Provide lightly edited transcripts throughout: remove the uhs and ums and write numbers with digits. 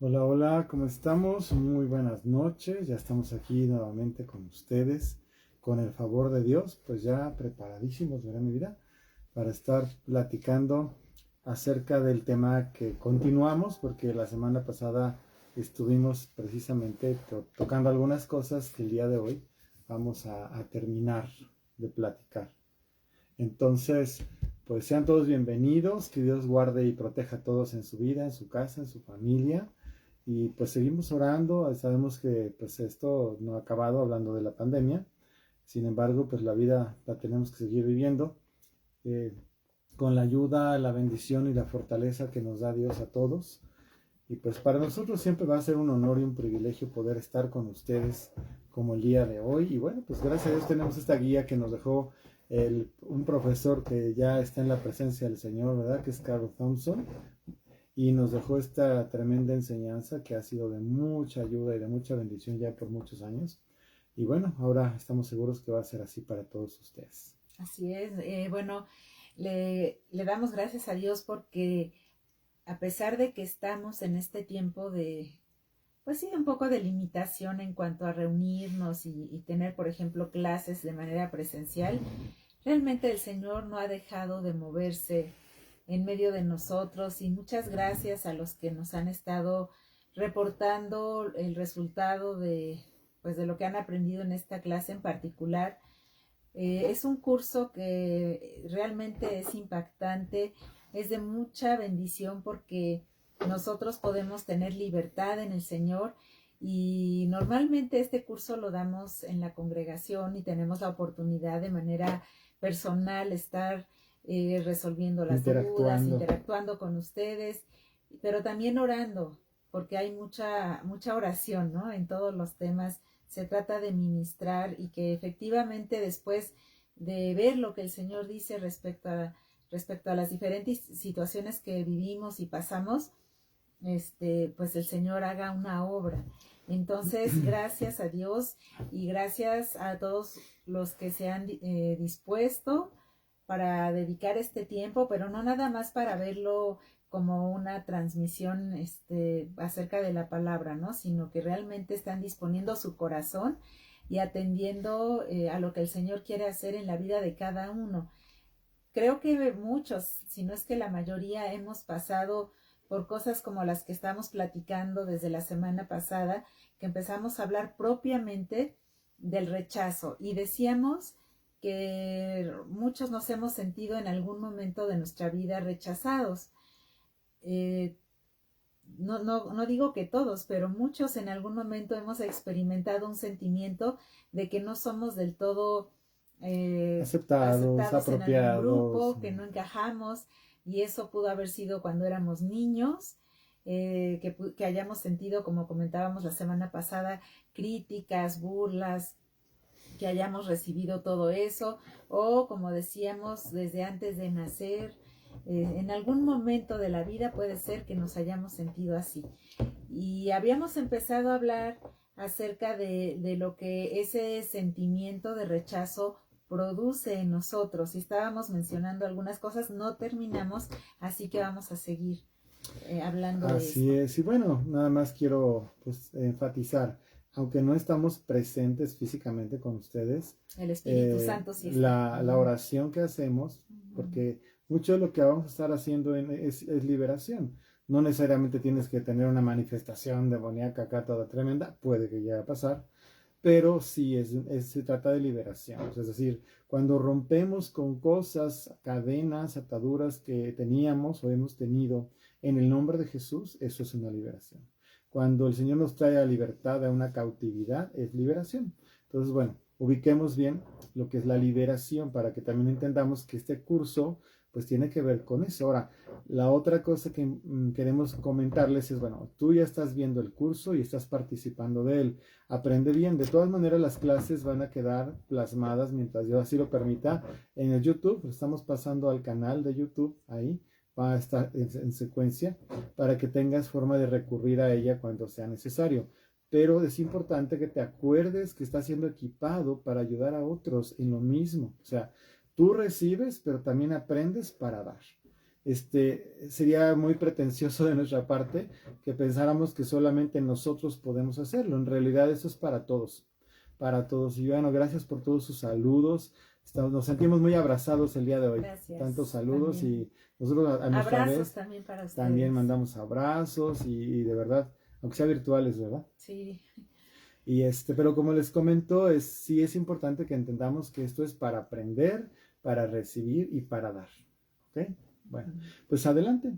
Hola, hola, ¿cómo estamos? Muy buenas noches, ya estamos aquí nuevamente con ustedes, con el favor de Dios, pues ya preparadísimos, ¿verdad, mi vida? Para estar platicando acerca del tema que continuamos, porque la semana pasada estuvimos precisamente tocando algunas cosas que el día de hoy vamos a terminar de platicar. Entonces, pues sean todos bienvenidos, que Dios guarde y proteja a todos en su vida, en su casa, en su familia. Y pues seguimos orando, sabemos que pues esto no ha acabado hablando de la pandemia, sin embargo pues la vida la tenemos que seguir viviendo eh, con la ayuda, la bendición y la fortaleza que nos da Dios a todos. Y pues para nosotros siempre va a ser un honor y un privilegio poder estar con ustedes como el día de hoy. Y bueno, pues gracias a Dios tenemos esta guía que nos dejó un profesor que ya está en la presencia del Señor, ¿verdad? Que es Carl Thompson. Y nos dejó esta tremenda enseñanza que ha sido de mucha ayuda y de mucha bendición ya por muchos años. Y bueno, ahora estamos seguros que va a ser así para todos ustedes. Así es. Bueno, le damos gracias a Dios porque a pesar de que estamos en este tiempo de, pues sí, un poco de limitación en cuanto a reunirnos y tener, por ejemplo, clases de manera presencial, realmente el Señor no ha dejado de moverse en medio de nosotros y muchas gracias a los que nos han estado reportando el resultado de, pues, de lo que han aprendido en esta clase en particular. Es un curso que realmente es impactante, es de mucha bendición porque nosotros podemos tener libertad en el Señor y normalmente este curso lo damos en la congregación y tenemos la oportunidad de manera personal estar resolviendo las dudas, Interactuando. interactuando con ustedes, pero también orando, porque hay mucha oración, ¿no? En todos los temas se trata de ministrar y que efectivamente después de ver lo que el Señor dice respecto a las diferentes situaciones que vivimos y pasamos, pues el Señor haga una obra. Entonces, gracias a Dios y gracias a todos los que se han dispuesto para dedicar este tiempo, pero no nada más para verlo como una transmisión acerca de la palabra, ¿no? Sino que realmente están disponiendo su corazón y atendiendo a lo que el Señor quiere hacer en la vida de cada uno. Creo que muchos, si no es que la mayoría, hemos pasado por cosas como las que estamos platicando desde la semana pasada, que empezamos a hablar propiamente del rechazo y decíamos que muchos nos hemos sentido en algún momento de nuestra vida rechazados. Eh, no digo que todos, pero muchos en algún momento hemos experimentado un sentimiento de que no somos del todo Aceptados, aceptados en algún apropiados. grupo, que no encajamos, y eso pudo haber sido cuando éramos niños, que hayamos sentido, como comentábamos la semana pasada, críticas, burlas, que hayamos recibido todo eso, o como decíamos, desde antes de nacer, en algún momento de la vida puede ser que nos hayamos sentido así. Y habíamos empezado a hablar acerca de lo que ese sentimiento de rechazo produce en nosotros. Y estábamos mencionando algunas cosas, no terminamos, así que vamos a seguir hablando de Así esto. es. Y bueno, nada más quiero pues enfatizar, aunque no estamos presentes físicamente con ustedes, El Espíritu Santo sí está. la oración que hacemos, porque mucho de lo que vamos a estar haciendo es liberación. No necesariamente tienes que tener una manifestación demoníaca acá toda tremenda, puede que llegue a pasar, pero sí se trata de liberación. Es decir, cuando rompemos con cosas, cadenas, ataduras que teníamos o hemos tenido en el nombre de Jesús, eso es una liberación. Cuando el Señor nos trae a libertad, a una cautividad, es liberación. Entonces, bueno, ubiquemos bien lo que es la liberación para que también entendamos que este curso pues tiene que ver con eso. Ahora, la otra cosa que queremos comentarles es, bueno, tú ya estás viendo el curso y estás participando de él. Aprende bien. De todas maneras, las clases van a quedar plasmadas mientras Dios así lo permita en el YouTube. Estamos pasando al canal de YouTube ahí. Va a estar en secuencia para que tengas forma de recurrir a ella cuando sea necesario. Pero es importante que te acuerdes que estás siendo equipado para ayudar a otros en lo mismo. O sea, tú recibes, pero también aprendes para dar. sería muy pretencioso de nuestra parte que pensáramos que solamente nosotros podemos hacerlo. En realidad eso es para todos, para todos. Y bueno, gracias por todos sus saludos. Nos sentimos muy abrazados el día de hoy. Gracias. Tantos saludos También. y nosotros a nuestra Abrazos vez también para ustedes. también mandamos abrazos y de verdad, aunque sea virtuales, ¿verdad? Sí. Y pero como les comento, sí es importante que entendamos que esto es para aprender, para recibir y para dar. ¿Ok? Bueno, pues adelante.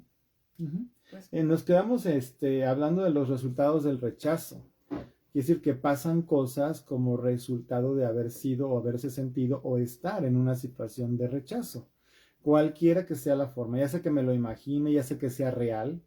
Pues, nos quedamos hablando de los resultados del rechazo. Quiere decir que pasan cosas como resultado de haber sido o haberse sentido o estar en una situación de rechazo. Cualquiera que sea la forma, ya sea que me lo imagine, ya sea que sea real,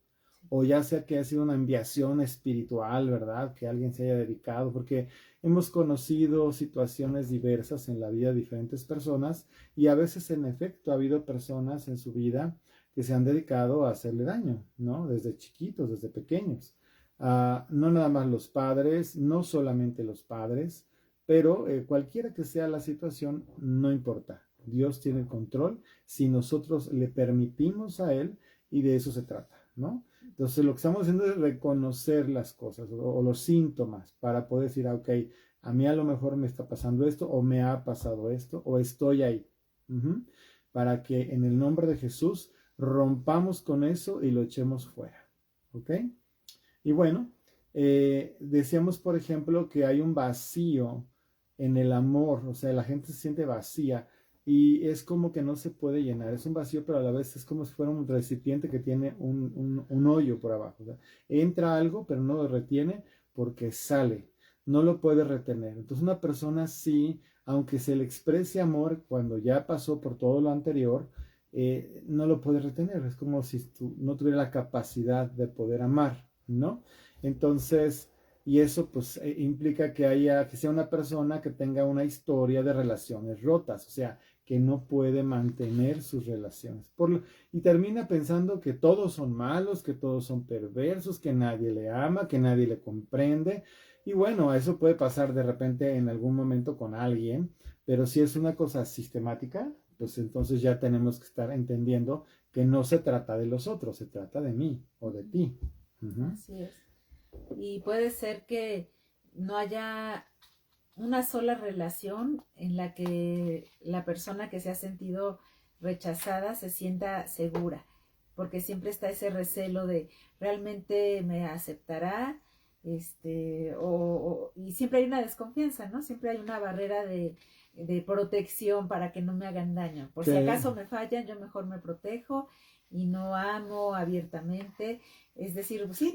o ya sea que haya sido una enviación espiritual, ¿verdad? Que alguien se haya dedicado, porque hemos conocido situaciones diversas en la vida de diferentes personas y a veces en efecto ha habido personas en su vida que se han dedicado a hacerle daño, ¿no? Desde chiquitos, desde pequeños. No nada más los padres, no solamente los padres, pero cualquiera que sea la situación, no importa. Dios tiene el control si nosotros le permitimos a Él y de eso se trata, ¿no? Entonces lo que estamos haciendo es reconocer las cosas o los síntomas para poder decir, ok, a mí a lo mejor me está pasando esto o me ha pasado esto o estoy ahí. Para que en el nombre de Jesús rompamos con eso y lo echemos fuera. ¿Ok? Y bueno, decíamos por ejemplo que hay un vacío en el amor, o sea, la gente se siente vacía y es como que no se puede llenar, es un vacío, pero a la vez es como si fuera un recipiente que tiene un hoyo por abajo. O sea, entra algo, pero no lo retiene porque sale, no lo puede retener. Entonces una persona sí, aunque se le exprese amor cuando ya pasó por todo lo anterior, no lo puede retener, es como si no tuviera la capacidad de poder amar, ¿no? Entonces, y eso pues implica que sea una persona que tenga una historia de relaciones rotas, o sea, que no puede mantener sus relaciones. Y termina pensando que todos son malos, que todos son perversos, que nadie le ama, que nadie le comprende. Y bueno, eso puede pasar de repente en algún momento con alguien, pero si es una cosa sistemática, pues entonces ya tenemos que estar entendiendo que no se trata de los otros, se trata de mí o de ti. Así es. Y puede ser que no haya una sola relación en la que la persona que se ha sentido rechazada se sienta segura, porque siempre está ese recelo de realmente me aceptará, y siempre hay una desconfianza, ¿no? Siempre hay una barrera de protección para que no me hagan daño. Por si acaso me fallan, yo mejor me protejo y no amo abiertamente. Es decir, sí,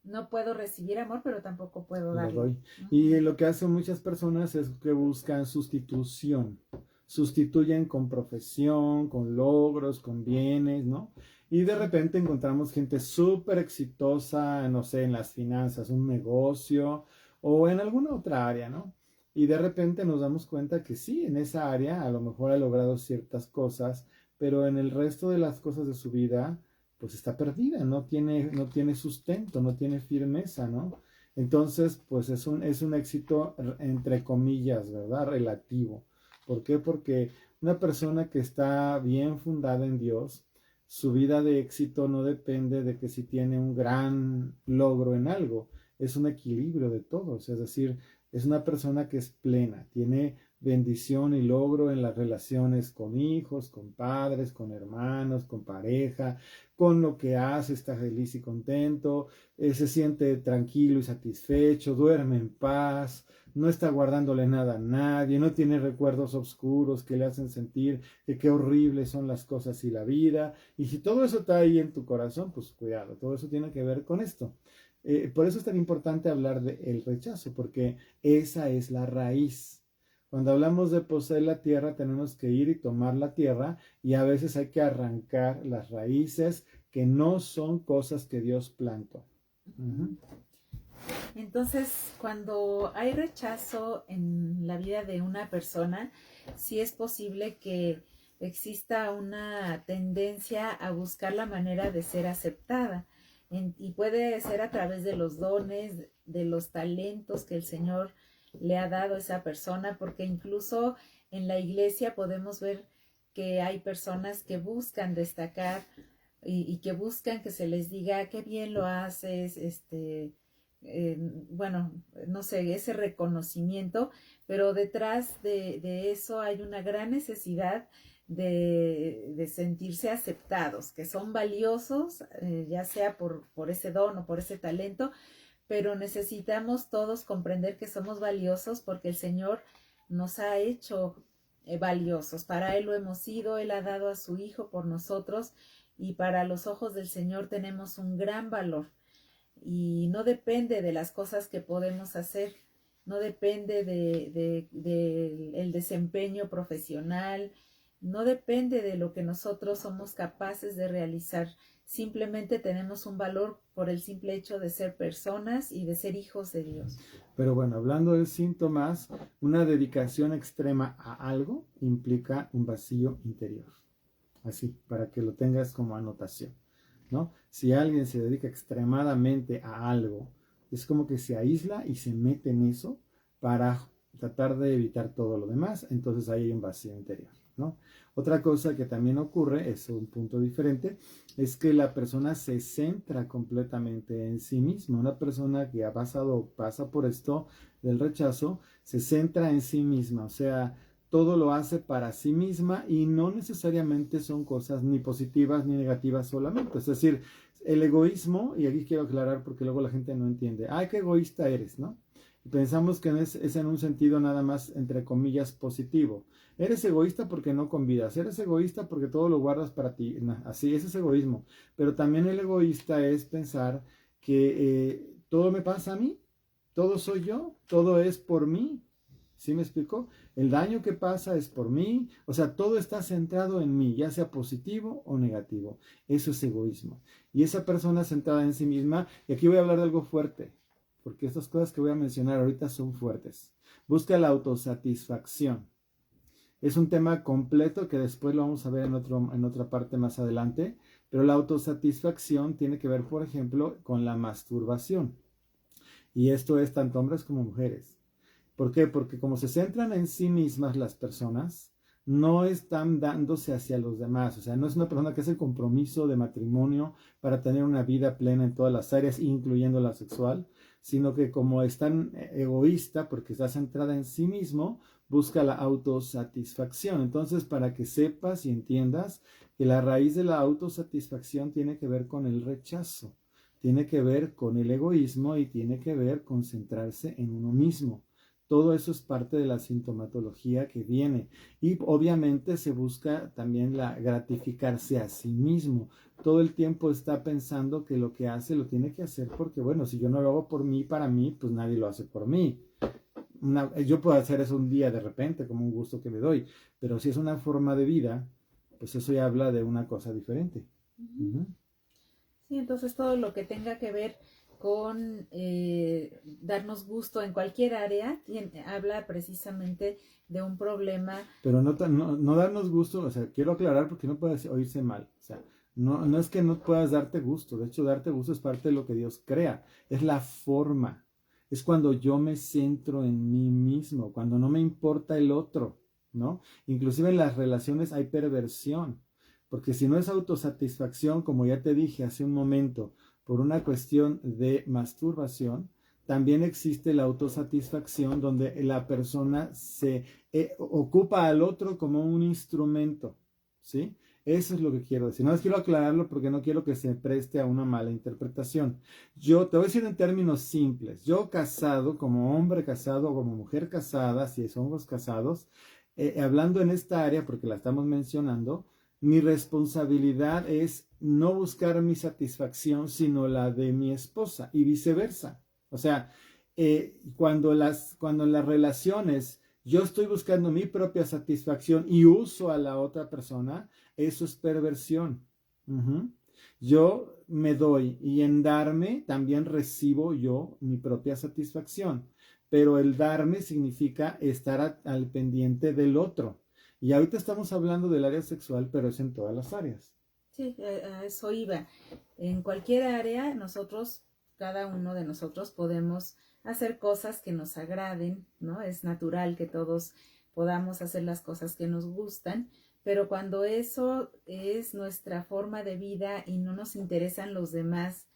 no puedo recibir amor, pero tampoco puedo darlo. Doy. Y lo que hacen muchas personas es que buscan sustitución. Sustituyen con profesión, con logros, con bienes, ¿no? Y de repente encontramos gente súper exitosa, no sé, en las finanzas, un negocio o en alguna otra área, ¿no? Y de repente nos damos cuenta que sí, en esa área a lo mejor ha logrado ciertas cosas, pero en el resto de las cosas de su vida, pues está perdida, no tiene sustento, no tiene firmeza, ¿no? Entonces, pues es un éxito entre comillas, ¿verdad? Relativo. ¿Por qué? Porque una persona que está bien fundada en Dios, su vida de éxito no depende de que si tiene un gran logro en algo, es un equilibrio de todos, es decir, es una persona que es plena, tiene bendición y logro en las relaciones con hijos, con padres, con hermanos, con pareja, con lo que hace, está feliz y contento, se siente tranquilo y satisfecho, duerme en paz, no está guardándole nada a nadie, no tiene recuerdos oscuros que le hacen sentir que qué horribles son las cosas y la vida. Y si todo eso está ahí en tu corazón, pues cuidado, todo eso tiene que ver con esto. Por eso es tan importante hablar del rechazo, porque esa es la raíz. Cuando hablamos de poseer la tierra, tenemos que ir y tomar la tierra y a veces hay que arrancar las raíces que no son cosas que Dios plantó. Entonces, cuando hay rechazo en la vida de una persona, sí es posible que exista una tendencia a buscar la manera de ser aceptada. Y puede ser a través de los dones, de los talentos que el Señor le ha dado a esa persona, porque incluso en la iglesia podemos ver que hay personas que buscan destacar y que buscan que se les diga qué bien lo haces, bueno, no sé, ese reconocimiento, pero detrás de eso hay una gran necesidad de sentirse aceptados, que son valiosos, ya sea por ese don o por ese talento, pero necesitamos todos comprender que somos valiosos porque el Señor nos ha hecho valiosos. Para Él lo hemos sido, Él ha dado a su Hijo por nosotros y para los ojos del Señor tenemos un gran valor y no depende de las cosas que podemos hacer, no depende el desempeño profesional, no depende de lo que nosotros somos capaces de realizar. Simplemente tenemos un valor por el simple hecho de ser personas y de ser hijos de Dios. Pero bueno, hablando de síntomas, una dedicación extrema a algo implica un vacío interior. Así, para que lo tengas como anotación, ¿no? Si alguien se dedica extremadamente a algo, es como que se aísla y se mete en eso para tratar de evitar todo lo demás, entonces ahí hay un vacío interior, ¿no? Otra cosa que también ocurre, es un punto diferente, es que la persona se centra completamente en sí misma. Una persona que pasa por esto del rechazo, se centra en sí misma, o sea, todo lo hace para sí misma y no necesariamente son cosas ni positivas ni negativas solamente. Es decir, el egoísmo, y aquí quiero aclarar porque luego la gente no entiende, ¡ay, qué egoísta eres!, ¿no? Y pensamos que es en un sentido nada más, entre comillas, positivo. Eres egoísta porque no convidas, eres egoísta porque todo lo guardas para ti. No, así, ese es egoísmo. Pero también el egoísta es pensar que todo me pasa a mí, todo soy yo, todo es por mí. ¿Sí me explico? El daño que pasa es por mí, o sea, todo está centrado en mí, ya sea positivo o negativo. Eso es egoísmo. Y esa persona centrada en sí misma, y aquí voy a hablar de algo fuerte, porque estas cosas que voy a mencionar ahorita son fuertes. Busca la autosatisfacción. Es un tema completo que después lo vamos a ver en otra parte más adelante, pero la autosatisfacción tiene que ver, por ejemplo, con la masturbación. Y esto es tanto hombres como mujeres. ¿Por qué? Porque como se centran en sí mismas las personas, no están dándose hacia los demás. O sea, no es una persona que hace el compromiso de matrimonio para tener una vida plena en todas las áreas, incluyendo la sexual, sino que como es tan egoísta, porque está centrada en sí mismo, busca la autosatisfacción. Entonces, para que sepas y entiendas que la raíz de la autosatisfacción tiene que ver con el rechazo, tiene que ver con el egoísmo y tiene que ver con centrarse en uno mismo. Todo eso es parte de la sintomatología que viene. Y obviamente se busca también gratificarse a sí mismo. Todo el tiempo está pensando que lo que hace lo tiene que hacer porque, bueno, si yo no lo hago por mí, para mí, pues nadie lo hace por mí. Yo puedo hacer eso un día de repente, como un gusto que me doy. Pero si es una forma de vida, pues eso ya habla de una cosa diferente. Uh-huh. Sí, entonces todo lo que tenga que ver con darnos gusto en cualquier área, habla precisamente de un problema. Pero no darnos gusto, o sea, quiero aclarar porque no puede oírse mal, o sea, no es que no puedas darte gusto, de hecho darte gusto es parte de lo que Dios crea, es la forma, es cuando yo me centro en mí mismo, cuando no me importa el otro, ¿no? Inclusive en las relaciones hay perversión, porque si no es autosatisfacción, como ya te dije hace un momento, por una cuestión de masturbación, también existe la autosatisfacción donde la persona se ocupa al otro como un instrumento, ¿sí? Eso es lo que quiero decir. No quiero aclararlo porque no quiero que se preste a una mala interpretación. Yo te voy a decir en términos simples. Yo casado, como hombre casado o como mujer casada, si somos casados, hablando en esta área porque la estamos mencionando, mi responsabilidad es no buscar mi satisfacción, sino la de mi esposa y viceversa. O sea, cuando en las relaciones yo estoy buscando mi propia satisfacción y uso a la otra persona, eso es perversión. Uh-huh. Yo me doy y en darme también recibo yo mi propia satisfacción. Pero el darme significa estar al pendiente del otro. Y ahorita estamos hablando del área sexual, pero es en todas las áreas. Sí, a eso iba. En cualquier área, cada uno de nosotros podemos hacer cosas que nos agraden, ¿no? Es natural que todos podamos hacer las cosas que nos gustan, pero cuando eso es nuestra forma de vida y no nos interesan los demás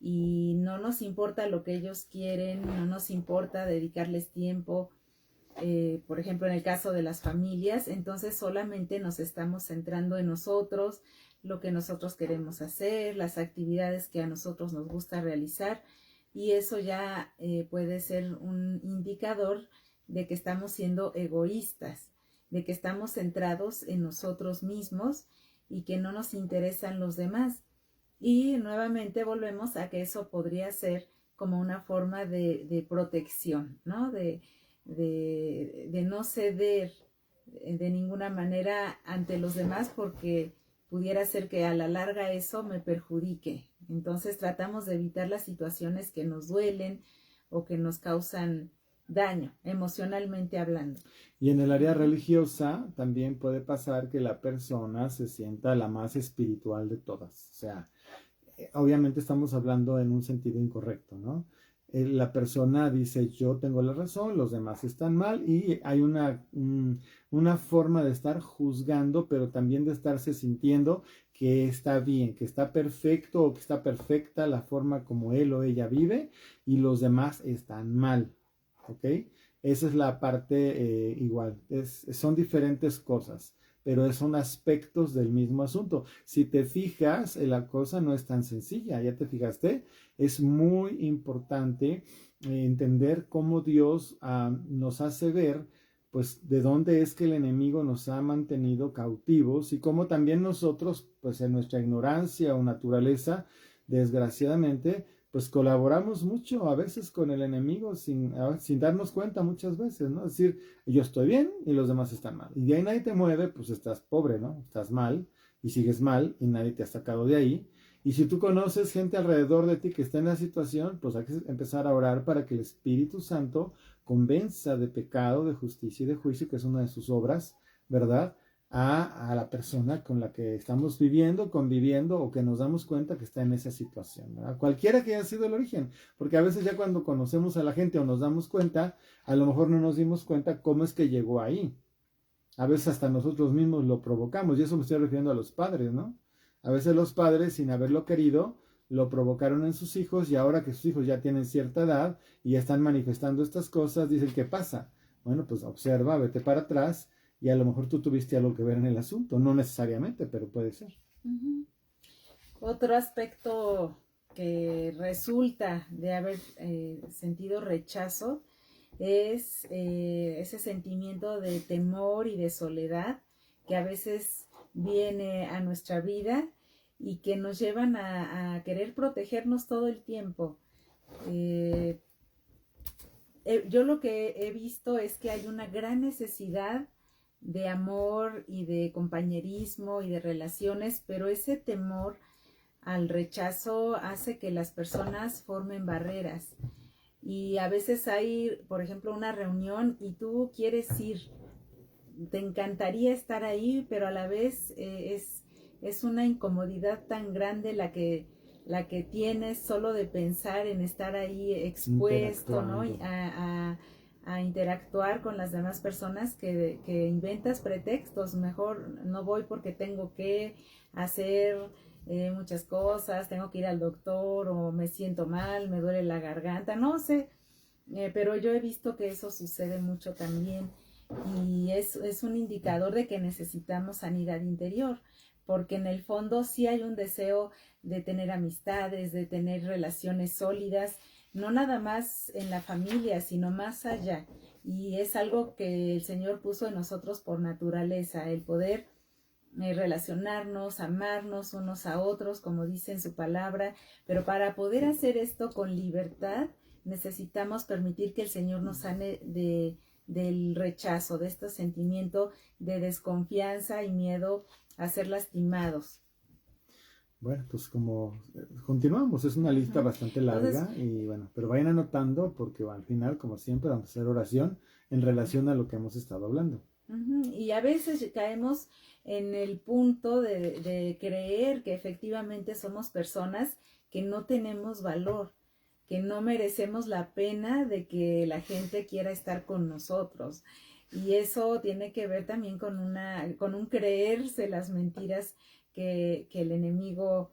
y no nos importa lo que ellos quieren, no nos importa dedicarles tiempo, por ejemplo en el caso de las familias, entonces solamente nos estamos centrando en nosotros, lo que nosotros queremos hacer, las actividades que a nosotros nos gusta realizar, y eso ya puede ser un indicador de que estamos siendo egoístas, de que estamos centrados en nosotros mismos y que no nos interesan los demás. Y nuevamente volvemos a que eso podría ser como una forma de protección, ¿no? De no ceder de ninguna manera ante los demás, porque pudiera ser que a la larga eso me perjudique. Entonces tratamos de evitar las situaciones que nos duelen o que nos causan daño, emocionalmente hablando. Y en el área religiosa también puede pasar que la persona se sienta la más espiritual de todas. O sea, obviamente estamos hablando en un sentido incorrecto, ¿no? La persona dice, yo tengo la razón, los demás están mal, y hay una forma de estar juzgando, pero también de estarse sintiendo que está bien, que está perfecto o que está perfecta la forma como él o ella vive, y los demás están mal, ¿ok? Esa es la parte igual, son diferentes cosas, pero son aspectos del mismo asunto. Si te fijas, la cosa no es tan sencilla, ¿ya te fijaste? Es muy importante entender cómo Dios nos hace ver, pues, de dónde es que el enemigo nos ha mantenido cautivos, y cómo también nosotros, pues, en nuestra ignorancia o naturaleza, desgraciadamente, pues colaboramos mucho a veces con el enemigo sin darnos cuenta muchas veces, ¿no? Es decir, yo estoy bien y los demás están mal. Y de ahí nadie te mueve, pues estás pobre, ¿no? Estás mal y sigues mal y nadie te ha sacado de ahí. Y si tú conoces gente alrededor de ti que está en la situación, pues hay que empezar a orar para que el Espíritu Santo convenza de pecado, de justicia y de juicio, que es una de sus obras, ¿verdad? A la persona con la que estamos viviendo, conviviendo, o que nos damos cuenta que está en esa situación, ¿verdad? Cualquiera que haya sido el origen, porque a veces ya cuando conocemos a la gente o nos damos cuenta, a lo mejor no nos dimos cuenta cómo es que llegó ahí. A veces hasta nosotros mismos lo provocamos, y eso me estoy refiriendo a los padres, ¿no? A veces los padres, sin haberlo querido, lo provocaron en sus hijos, y ahora que sus hijos ya tienen cierta edad y ya están manifestando estas cosas, dicen, ¿qué pasa? Bueno, pues observa, vete para atrás, y a lo mejor tú tuviste algo que ver en el asunto, no necesariamente, pero puede ser. Uh-huh. Otro aspecto que resulta de haber sentido rechazo es ese sentimiento de temor y de soledad que a veces viene a nuestra vida y que nos llevan a querer protegernos todo el tiempo. Yo lo que he visto es que hay una gran necesidad de amor y de compañerismo y de relaciones, pero ese temor al rechazo hace que las personas formen barreras. Y a veces hay, por ejemplo, una reunión y tú quieres ir, te encantaría estar ahí, pero a la vez es una incomodidad tan grande la que tienes solo de pensar en estar ahí expuesto, ¿no? A interactuar con las demás personas, que inventas pretextos. Mejor no voy porque tengo que hacer muchas cosas, tengo que ir al doctor, o me siento mal, me duele la garganta, no sé, pero yo he visto que eso sucede mucho también, y es un indicador de que necesitamos sanidad interior, porque en el fondo sí hay un deseo de tener amistades, de tener relaciones sólidas, no nada más en la familia, sino más allá, y es algo que el Señor puso en nosotros por naturaleza, el poder relacionarnos, amarnos unos a otros, como dice en su palabra, pero para poder hacer esto con libertad, necesitamos permitir que el Señor nos sane del rechazo, de este sentimiento de desconfianza y miedo a ser lastimados. Bueno, pues como continuamos, es una lista bastante larga. Entonces, y bueno, pero vayan anotando, porque al final, como siempre, vamos a hacer oración en relación a lo que hemos estado hablando. Y a veces caemos en el punto de creer que efectivamente somos personas que no tenemos valor, que no merecemos la pena de que la gente quiera estar con nosotros, Y eso tiene que ver también con un creerse las mentiras que el enemigo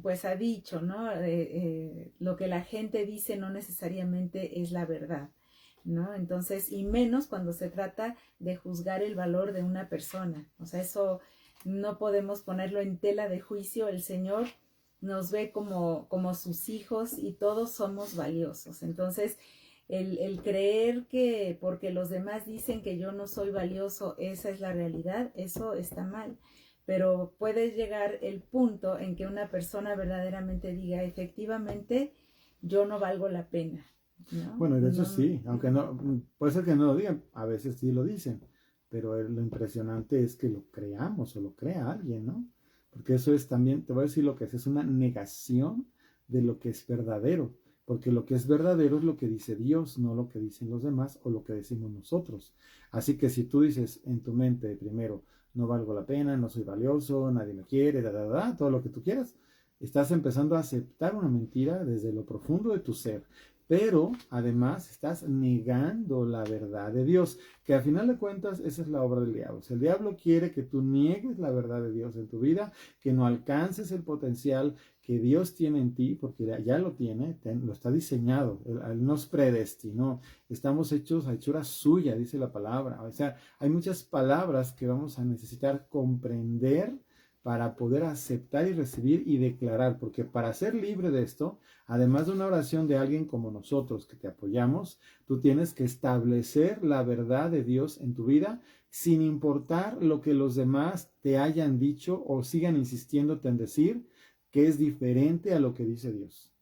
pues ha dicho, ¿no? Lo que la gente dice no necesariamente es la verdad, ¿no? Entonces, y menos cuando se trata de juzgar el valor de una persona. O sea, eso no podemos ponerlo en tela de juicio. El Señor nos ve como sus hijos y todos somos valiosos. Entonces, el creer que porque los demás dicen que yo no soy valioso, esa es la realidad, eso está mal. Pero puede llegar el punto en que una persona verdaderamente diga, efectivamente, yo no valgo la pena, ¿no? Bueno, y de hecho No, sí, aunque no, puede ser que no lo digan, a veces sí lo dicen, pero lo impresionante es que lo creamos o lo crea alguien, ¿no? Porque eso es también, te voy a decir lo que es una negación de lo que es verdadero, porque lo que es verdadero es lo que dice Dios, no lo que dicen los demás o lo que decimos nosotros. Así que si tú dices en tu mente primero, no valgo la pena, no soy valioso, nadie me quiere, todo lo que tú quieras, estás empezando a aceptar una mentira desde lo profundo de tu ser, pero además estás negando la verdad de Dios, que al final de cuentas esa es la obra del diablo. O sea, el diablo quiere que tú niegues la verdad de Dios en tu vida, que no alcances el potencial que Dios tiene en ti, porque ya lo tiene, lo está diseñado, él nos predestinó, estamos hechos a hechura suya, dice la palabra. O sea, hay muchas palabras que vamos a necesitar comprender para poder aceptar y recibir y declarar, porque para ser libre de esto, además de una oración de alguien como nosotros que te apoyamos, tú tienes que establecer la verdad de Dios en tu vida sin importar lo que los demás te hayan dicho o sigan insistiéndote en decir que es diferente a lo que dice Dios.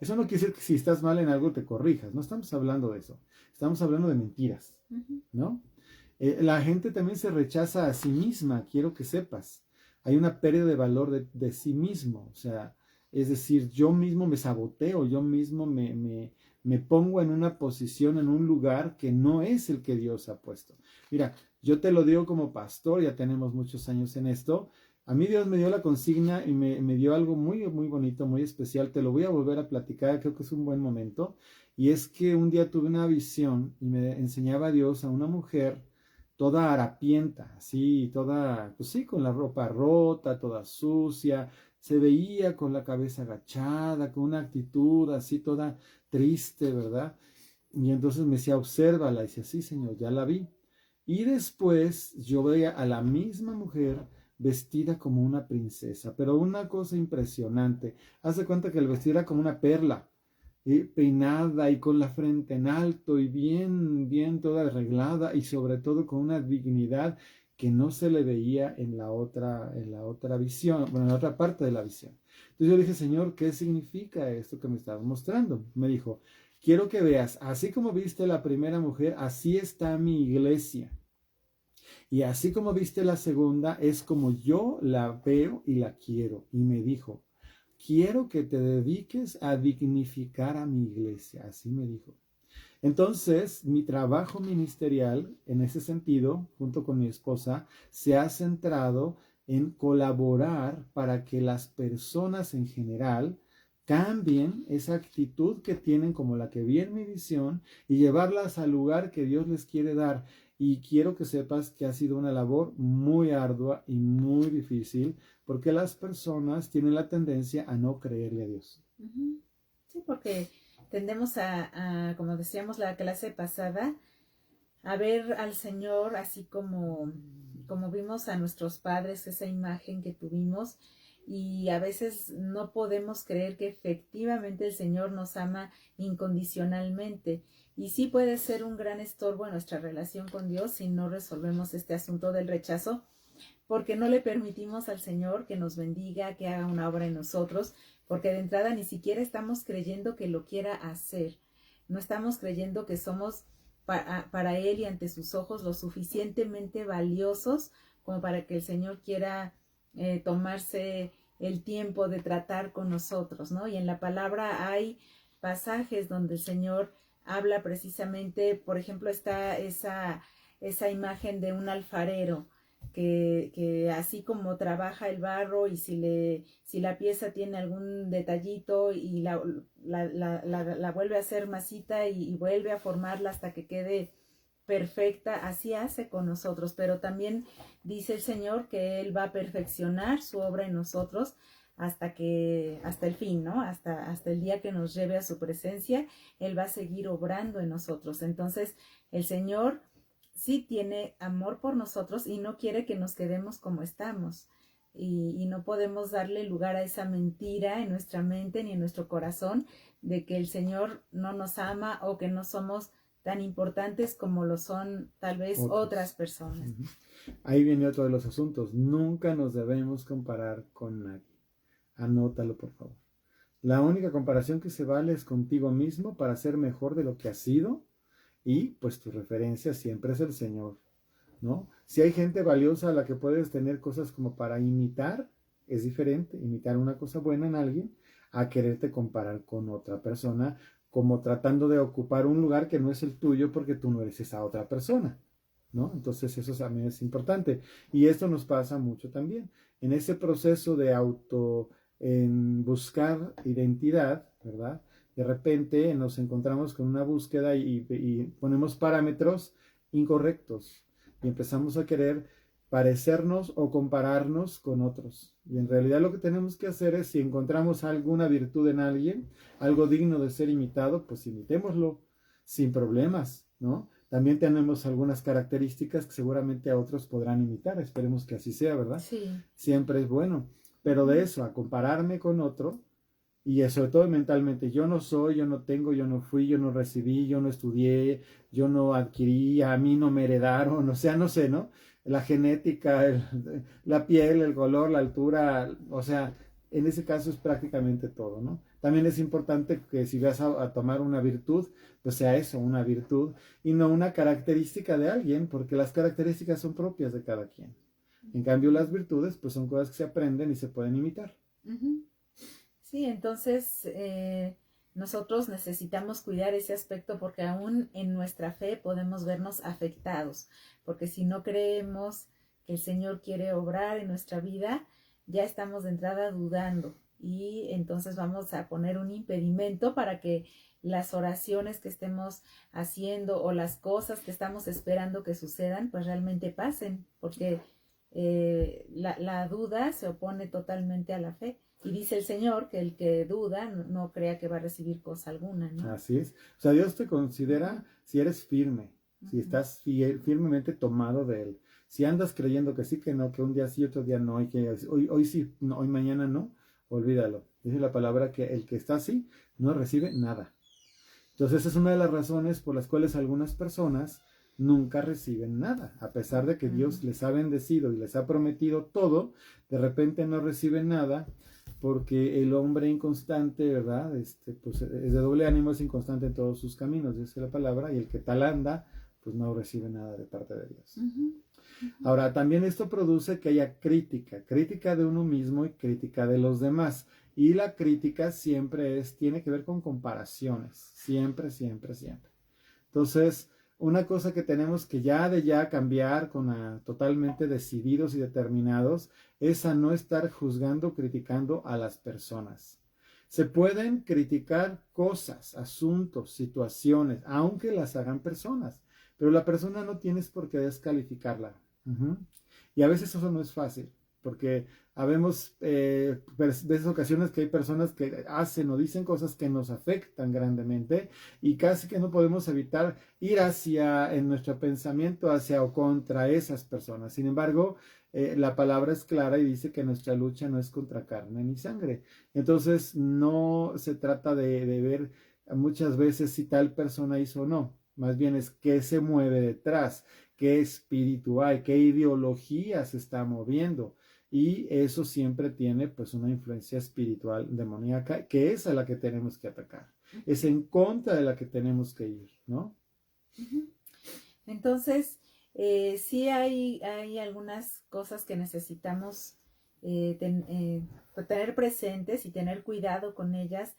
Eso no quiere decir que si estás mal en algo te corrijas, no estamos hablando de eso, estamos hablando de mentiras, ¿no? La gente también se rechaza a sí misma, quiero que sepas. Hay una pérdida de valor de sí mismo, o sea, es decir, yo mismo me saboteo, yo mismo me pongo en una posición, en un lugar que no es el que Dios ha puesto. Mira, yo te lo digo como pastor, ya tenemos muchos años en esto. A mí Dios me dio la consigna y me dio algo muy, muy bonito, muy especial. Te lo voy a volver a platicar, creo que es un buen momento. Y es que un día tuve una visión y me enseñaba Dios a una mujer toda harapienta, así, toda, pues sí, con la ropa rota, toda sucia, se veía con la cabeza agachada, con una actitud así toda triste, ¿verdad? Y entonces me decía, obsérvala, y decía, sí, Señor, ya la vi. Y después yo veía a la misma mujer vestida como una princesa, pero una cosa impresionante. Haz de cuenta que el vestido era como una perla, peinada y con la frente en alto y bien, bien toda arreglada y sobre todo con una dignidad que no se le veía en la otra visión, bueno, en la otra parte de la visión. Entonces yo dije, Señor, ¿qué significa esto que me estás mostrando? Me dijo, quiero que veas, así como viste la primera mujer, así está mi iglesia. Y así como viste la segunda, es como yo la veo y la quiero. Y me dijo, quiero que te dediques a dignificar a mi iglesia, así me dijo. Entonces, mi trabajo ministerial, en ese sentido, junto con mi esposa, se ha centrado en colaborar para que las personas en general cambien esa actitud que tienen como la que vi en mi visión y llevarlas al lugar que Dios les quiere dar. Y quiero que sepas que ha sido una labor muy ardua y muy difícil porque las personas tienen la tendencia a no creerle a Dios. Sí, porque tendemos como decíamos la clase pasada, a ver al Señor así como vimos a nuestros padres, esa imagen que tuvimos, y a veces no podemos creer que efectivamente el Señor nos ama incondicionalmente. Y sí puede ser un gran estorbo en nuestra relación con Dios si no resolvemos este asunto del rechazo, porque no le permitimos al Señor que nos bendiga, que haga una obra en nosotros, porque de entrada ni siquiera estamos creyendo que lo quiera hacer. No estamos creyendo que somos para Él y ante sus ojos lo suficientemente valiosos como para que el Señor quiera tomarse el tiempo de tratar con nosotros, ¿no? Y en la palabra hay pasajes donde el Señor habla precisamente, por ejemplo, está esa imagen de un alfarero que así como trabaja el barro y si la pieza tiene algún detallito y la vuelve a hacer masita y vuelve a formarla hasta que quede perfecta, así hace con nosotros, pero también dice el Señor que Él va a perfeccionar su obra en nosotros hasta el fin, ¿no? Hasta el día que nos lleve a su presencia, Él va a seguir obrando en nosotros. Entonces, el Señor sí tiene amor por nosotros y no quiere que nos quedemos como estamos. Y no podemos darle lugar a esa mentira en nuestra mente ni en nuestro corazón de que el Señor no nos ama o que no somos tan importantes como lo son tal vez otras personas. Uh-huh. Ahí viene otro de los asuntos. Nunca nos debemos comparar con nadie. Anótalo, por favor. La única comparación que se vale es contigo mismo para ser mejor de lo que has sido, y pues tu referencia siempre es el Señor, ¿no? Si hay gente valiosa a la que puedes tener cosas como para imitar, es diferente imitar una cosa buena en alguien a quererte comparar con otra persona, como tratando de ocupar un lugar que no es el tuyo porque tú no eres esa otra persona, ¿no? Entonces eso también es importante. Y esto nos pasa mucho también. En ese proceso de en buscar identidad, ¿verdad? De repente nos encontramos con una búsqueda y ponemos parámetros incorrectos y empezamos a querer parecernos o compararnos con otros. Y en realidad lo que tenemos que hacer es, si encontramos alguna virtud en alguien, algo digno de ser imitado, pues imitémoslo sin problemas, ¿no? También tenemos algunas características que seguramente a otros podrán imitar. Esperemos que así sea, ¿verdad? Sí. Siempre es bueno. Pero de eso, a compararme con otro, y sobre todo mentalmente, yo no soy, yo no tengo, yo no fui, yo no recibí, yo no estudié, yo no adquirí, a mí no me heredaron, o sea, no sé, ¿no? La genética, la piel, el color, la altura, o sea, en ese caso es prácticamente todo, ¿no? También es importante que si vas a tomar una virtud, pues sea eso, una virtud, y no una característica de alguien, porque las características son propias de cada quien. En cambio, las virtudes, pues son cosas que se aprenden y se pueden imitar. Uh-huh. Sí, entonces nosotros necesitamos cuidar ese aspecto porque aún en nuestra fe podemos vernos afectados, porque si no creemos que el Señor quiere obrar en nuestra vida, ya estamos de entrada dudando y entonces vamos a poner un impedimento para que las oraciones que estemos haciendo o las cosas que estamos esperando que sucedan, pues realmente pasen, porque la duda se opone totalmente a la fe. Y dice el Señor que el que duda no crea que va a recibir cosa alguna, ¿no? Así es. O sea, Dios te considera si eres firme, si estás firmemente tomado de Él. Si andas creyendo que sí, que no, que un día sí, otro día no, y que hoy sí, no, hoy mañana no, olvídalo. Dice la palabra que el que está así no recibe nada. Entonces, esa es una de las razones por las cuales algunas personas nunca reciben nada. A pesar de que Dios les ha bendecido y les ha prometido todo, de repente no reciben nada. Porque el hombre inconstante, ¿verdad? Pues es de doble ánimo, es inconstante en todos sus caminos, dice la palabra, y el que tal anda, pues no recibe nada de parte de Dios. Ahora, también esto produce que haya crítica de uno mismo y crítica de los demás. Y la crítica siempre tiene que ver con comparaciones, siempre, siempre, siempre. Entonces, una cosa que tenemos que ya cambiar totalmente decididos y determinados es a no estar juzgando, criticando a las personas. Se pueden criticar cosas, asuntos, situaciones, aunque las hagan personas, pero la persona no tienes por qué descalificarla. Y a veces eso no es fácil, porque habemos veces ocasiones que hay personas que hacen o dicen cosas que nos afectan grandemente y casi que no podemos evitar ir en nuestro pensamiento hacia o contra esas personas. Sin embargo, la palabra es clara y dice que nuestra lucha no es contra carne ni sangre. Entonces no se trata de ver muchas veces si tal persona hizo o no, más bien es qué se mueve detrás, qué espíritu hay, qué ideología se está moviendo. Y eso siempre tiene pues una influencia espiritual demoníaca, que es a la que tenemos que atacar. Es en contra de la que tenemos que ir, ¿no? Entonces, sí hay algunas cosas que necesitamos tener presentes y tener cuidado con ellas.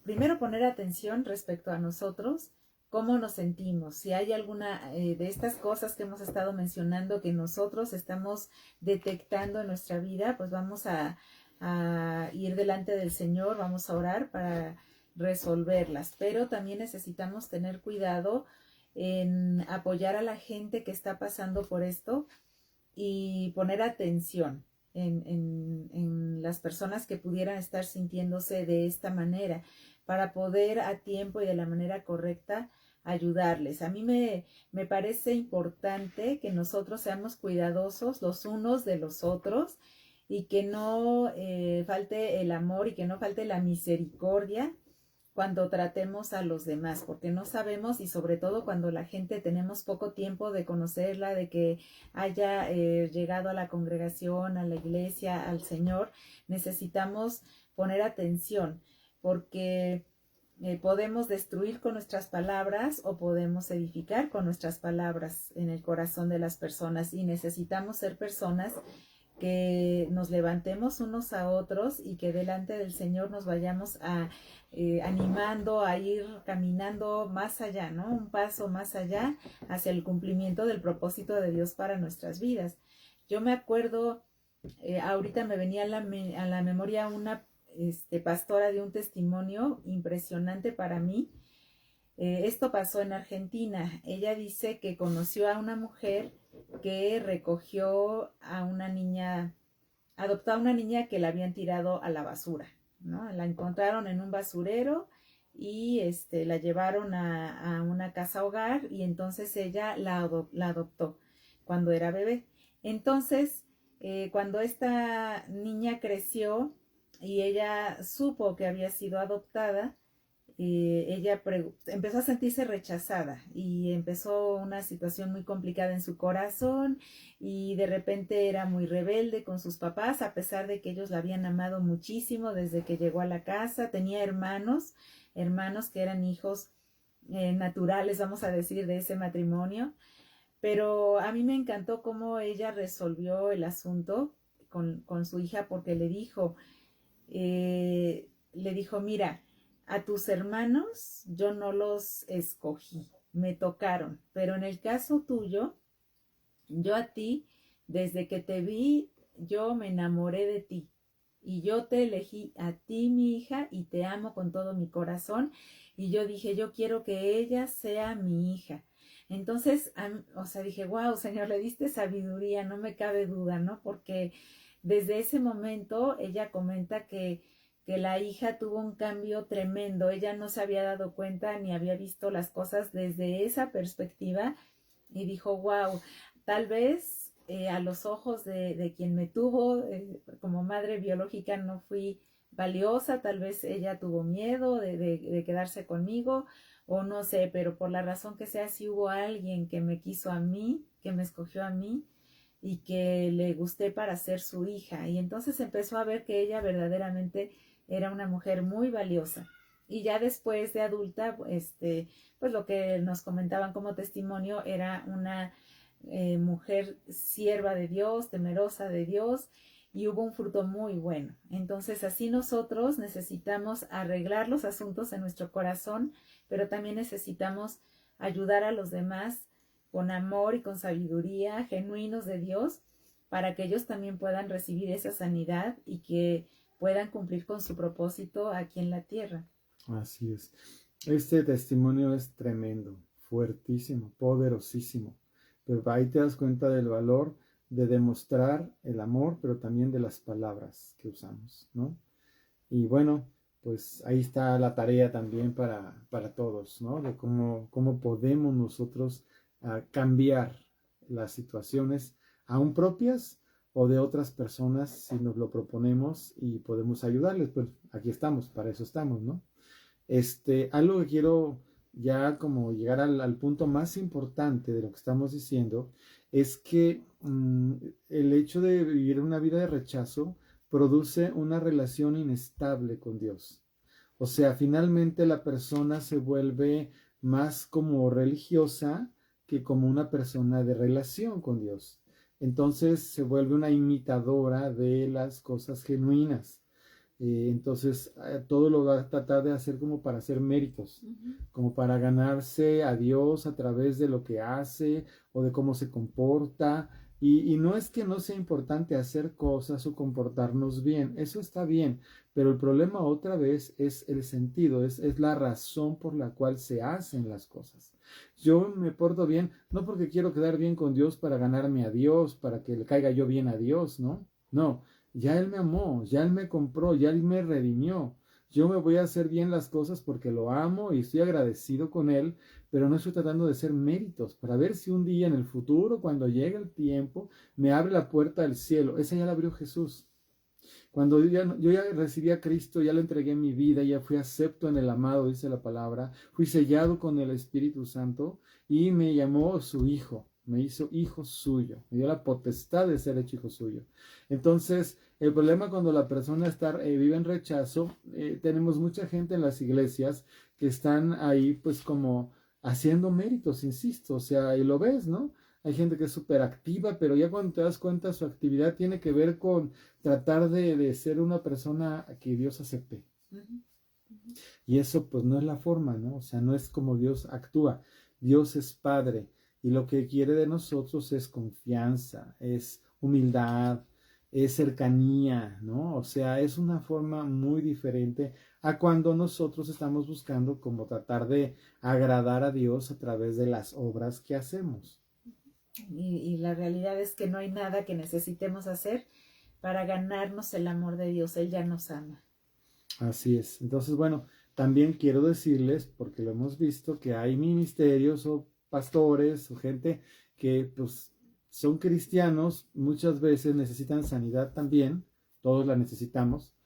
Primero poner atención respecto a nosotros, cómo nos sentimos, si hay alguna de estas cosas que hemos estado mencionando que nosotros estamos detectando en nuestra vida, pues vamos a ir delante del Señor, vamos a orar para resolverlas, pero también necesitamos tener cuidado en apoyar a la gente que está pasando por esto y poner atención en las personas que pudieran estar sintiéndose de esta manera para poder a tiempo y de la manera correcta ayudarles. A mí me parece importante que nosotros seamos cuidadosos los unos de los otros y que no falte el amor y que no falte la misericordia cuando tratemos a los demás, porque no sabemos y sobre todo cuando la gente tenemos poco tiempo de conocerla, de que haya llegado a la congregación, a la iglesia, al Señor, necesitamos poner atención porque podemos destruir con nuestras palabras o podemos edificar con nuestras palabras en el corazón de las personas y necesitamos ser personas que nos levantemos unos a otros y que delante del Señor nos vayamos animando a ir caminando más allá, ¿no? Un paso más allá hacia el cumplimiento del propósito de Dios para nuestras vidas. Yo me acuerdo, ahorita me venía a la memoria una pastora de un testimonio impresionante para mí. Esto pasó en Argentina. Ella dice que conoció a una mujer que recogió a una niña, adoptó a una niña que la habían tirado a la basura, ¿no? La encontraron en un basurero y la llevaron a una casa hogar y entonces ella la adoptó cuando era bebé. Entonces, cuando esta niña creció y ella supo que había sido adoptada, ella empezó a sentirse rechazada y empezó una situación muy complicada en su corazón y de repente era muy rebelde con sus papás a pesar de que ellos la habían amado muchísimo desde que llegó a la casa. Tenía hermanos que eran hijos naturales, vamos a decir, de ese matrimonio, pero a mí me encantó cómo ella resolvió el asunto con su hija porque le dijo, mira, a tus hermanos yo no los escogí, me tocaron, pero en el caso tuyo, yo a ti, desde que te vi, yo me enamoré de ti y yo te elegí a ti, mi hija, y te amo con todo mi corazón y yo dije, yo quiero que ella sea mi hija. Entonces, o sea, dije, wow, Señor, le diste sabiduría, no me cabe duda, ¿no? Porque desde ese momento ella comenta que la hija tuvo un cambio tremendo. Ella no se había dado cuenta ni había visto las cosas desde esa perspectiva y dijo, wow, tal vez a los ojos de quien me tuvo como madre biológica no fui valiosa, tal vez ella tuvo miedo de quedarse conmigo o no sé, pero por la razón que sea, si hubo alguien que me quiso a mí, que me escogió a mí y que le gusté para ser su hija. Y entonces empezó a ver que ella verdaderamente era una mujer muy valiosa. Y ya después de adulta, pues lo que nos comentaban como testimonio era una mujer sierva de Dios, temerosa de Dios, y hubo un fruto muy bueno. Entonces, así nosotros necesitamos arreglar los asuntos en nuestro corazón, pero también necesitamos ayudar a los demás con amor y con sabiduría, genuinos de Dios, para que ellos también puedan recibir esa sanidad y que puedan cumplir con su propósito aquí en la tierra. Así es. Este testimonio es tremendo, fuertísimo, poderosísimo. Pero ahí te das cuenta del valor de demostrar el amor, pero también de las palabras que usamos, ¿no? Y bueno, pues ahí está la tarea también para todos, ¿no? De cómo podemos nosotros cambiar las situaciones aún propias o de otras personas si nos lo proponemos y podemos ayudarles. Pues aquí estamos, para eso estamos, ¿no? Algo que quiero ya como llegar al punto más importante de lo que estamos diciendo es que el hecho de vivir una vida de rechazo produce una relación inestable con Dios. O sea, finalmente la persona se vuelve más como religiosa que como una persona de relación con Dios. Entonces se vuelve una imitadora de las cosas genuinas. Entonces todo lo va a tratar de hacer como para hacer méritos, como para ganarse a Dios a través de lo que hace o de cómo se comporta, Y no es que no sea importante hacer cosas o comportarnos bien, eso está bien, pero el problema otra vez es el sentido, es la razón por la cual se hacen las cosas. Yo me porto bien, no porque quiero quedar bien con Dios para ganarme a Dios, para que le caiga yo bien a Dios, ¿no? No, ya Él me amó, ya Él me compró, ya Él me redimió. Yo me voy a hacer bien las cosas porque lo amo y estoy agradecido con Él, pero no estoy tratando de hacer méritos para ver si un día en el futuro, cuando llegue el tiempo, me abre la puerta del cielo. Esa ya la abrió Jesús. Cuando yo ya recibí a Cristo, ya le entregué mi vida, ya fui acepto en el amado, dice la palabra, fui sellado con el Espíritu Santo y me llamó su hijo, me hizo hijo suyo, me dio la potestad de ser hecho hijo suyo. Entonces, el problema cuando la persona vive en rechazo, tenemos mucha gente en las iglesias que están ahí pues como haciendo méritos, insisto, o sea, y lo ves, ¿no? Hay gente que es súper activa, pero ya cuando te das cuenta su actividad tiene que ver con tratar de ser una persona que Dios acepte. Uh-huh. Uh-huh. Y eso pues no es la forma, ¿no? O sea, no es como Dios actúa. Dios es Padre y lo que quiere de nosotros es confianza, es humildad, es cercanía, ¿no? O sea, es una forma muy diferente a cuando nosotros estamos buscando como tratar de agradar a Dios a través de las obras que hacemos. Y la realidad es que no hay nada que necesitemos hacer para ganarnos el amor de Dios. Él ya nos ama. Así es. Entonces, bueno, también quiero decirles, porque lo hemos visto, que hay ministerios o pastores o gente que pues son cristianos, muchas veces necesitan sanidad también, todos la necesitamos,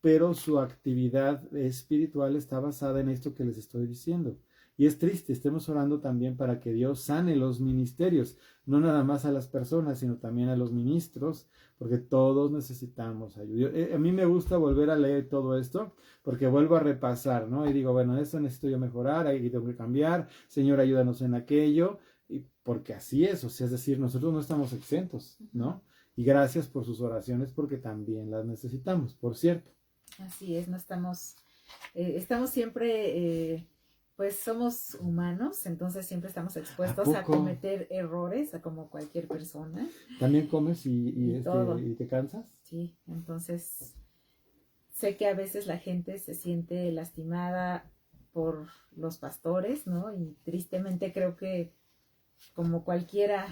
pero su actividad espiritual está basada en esto que les estoy diciendo. Y es triste, estemos orando también para que Dios sane los ministerios, no nada más a las personas, sino también a los ministros, porque todos necesitamos ayuda. A mí me gusta volver a leer todo esto, porque vuelvo a repasar, ¿no? Y digo, bueno, esto necesito yo mejorar, ahí tengo que cambiar, Señor, ayúdanos en aquello, y porque así es, o sea, es decir, nosotros no estamos exentos, ¿no? Y gracias por sus oraciones, porque también las necesitamos, por cierto. Así es, no estamos, estamos siempre, pues somos humanos, entonces siempre estamos expuestos a cometer errores, a como cualquier persona. ¿También comes y te cansas? Sí, entonces sé que a veces la gente se siente lastimada por los pastores, ¿no? Y tristemente creo que como cualquiera,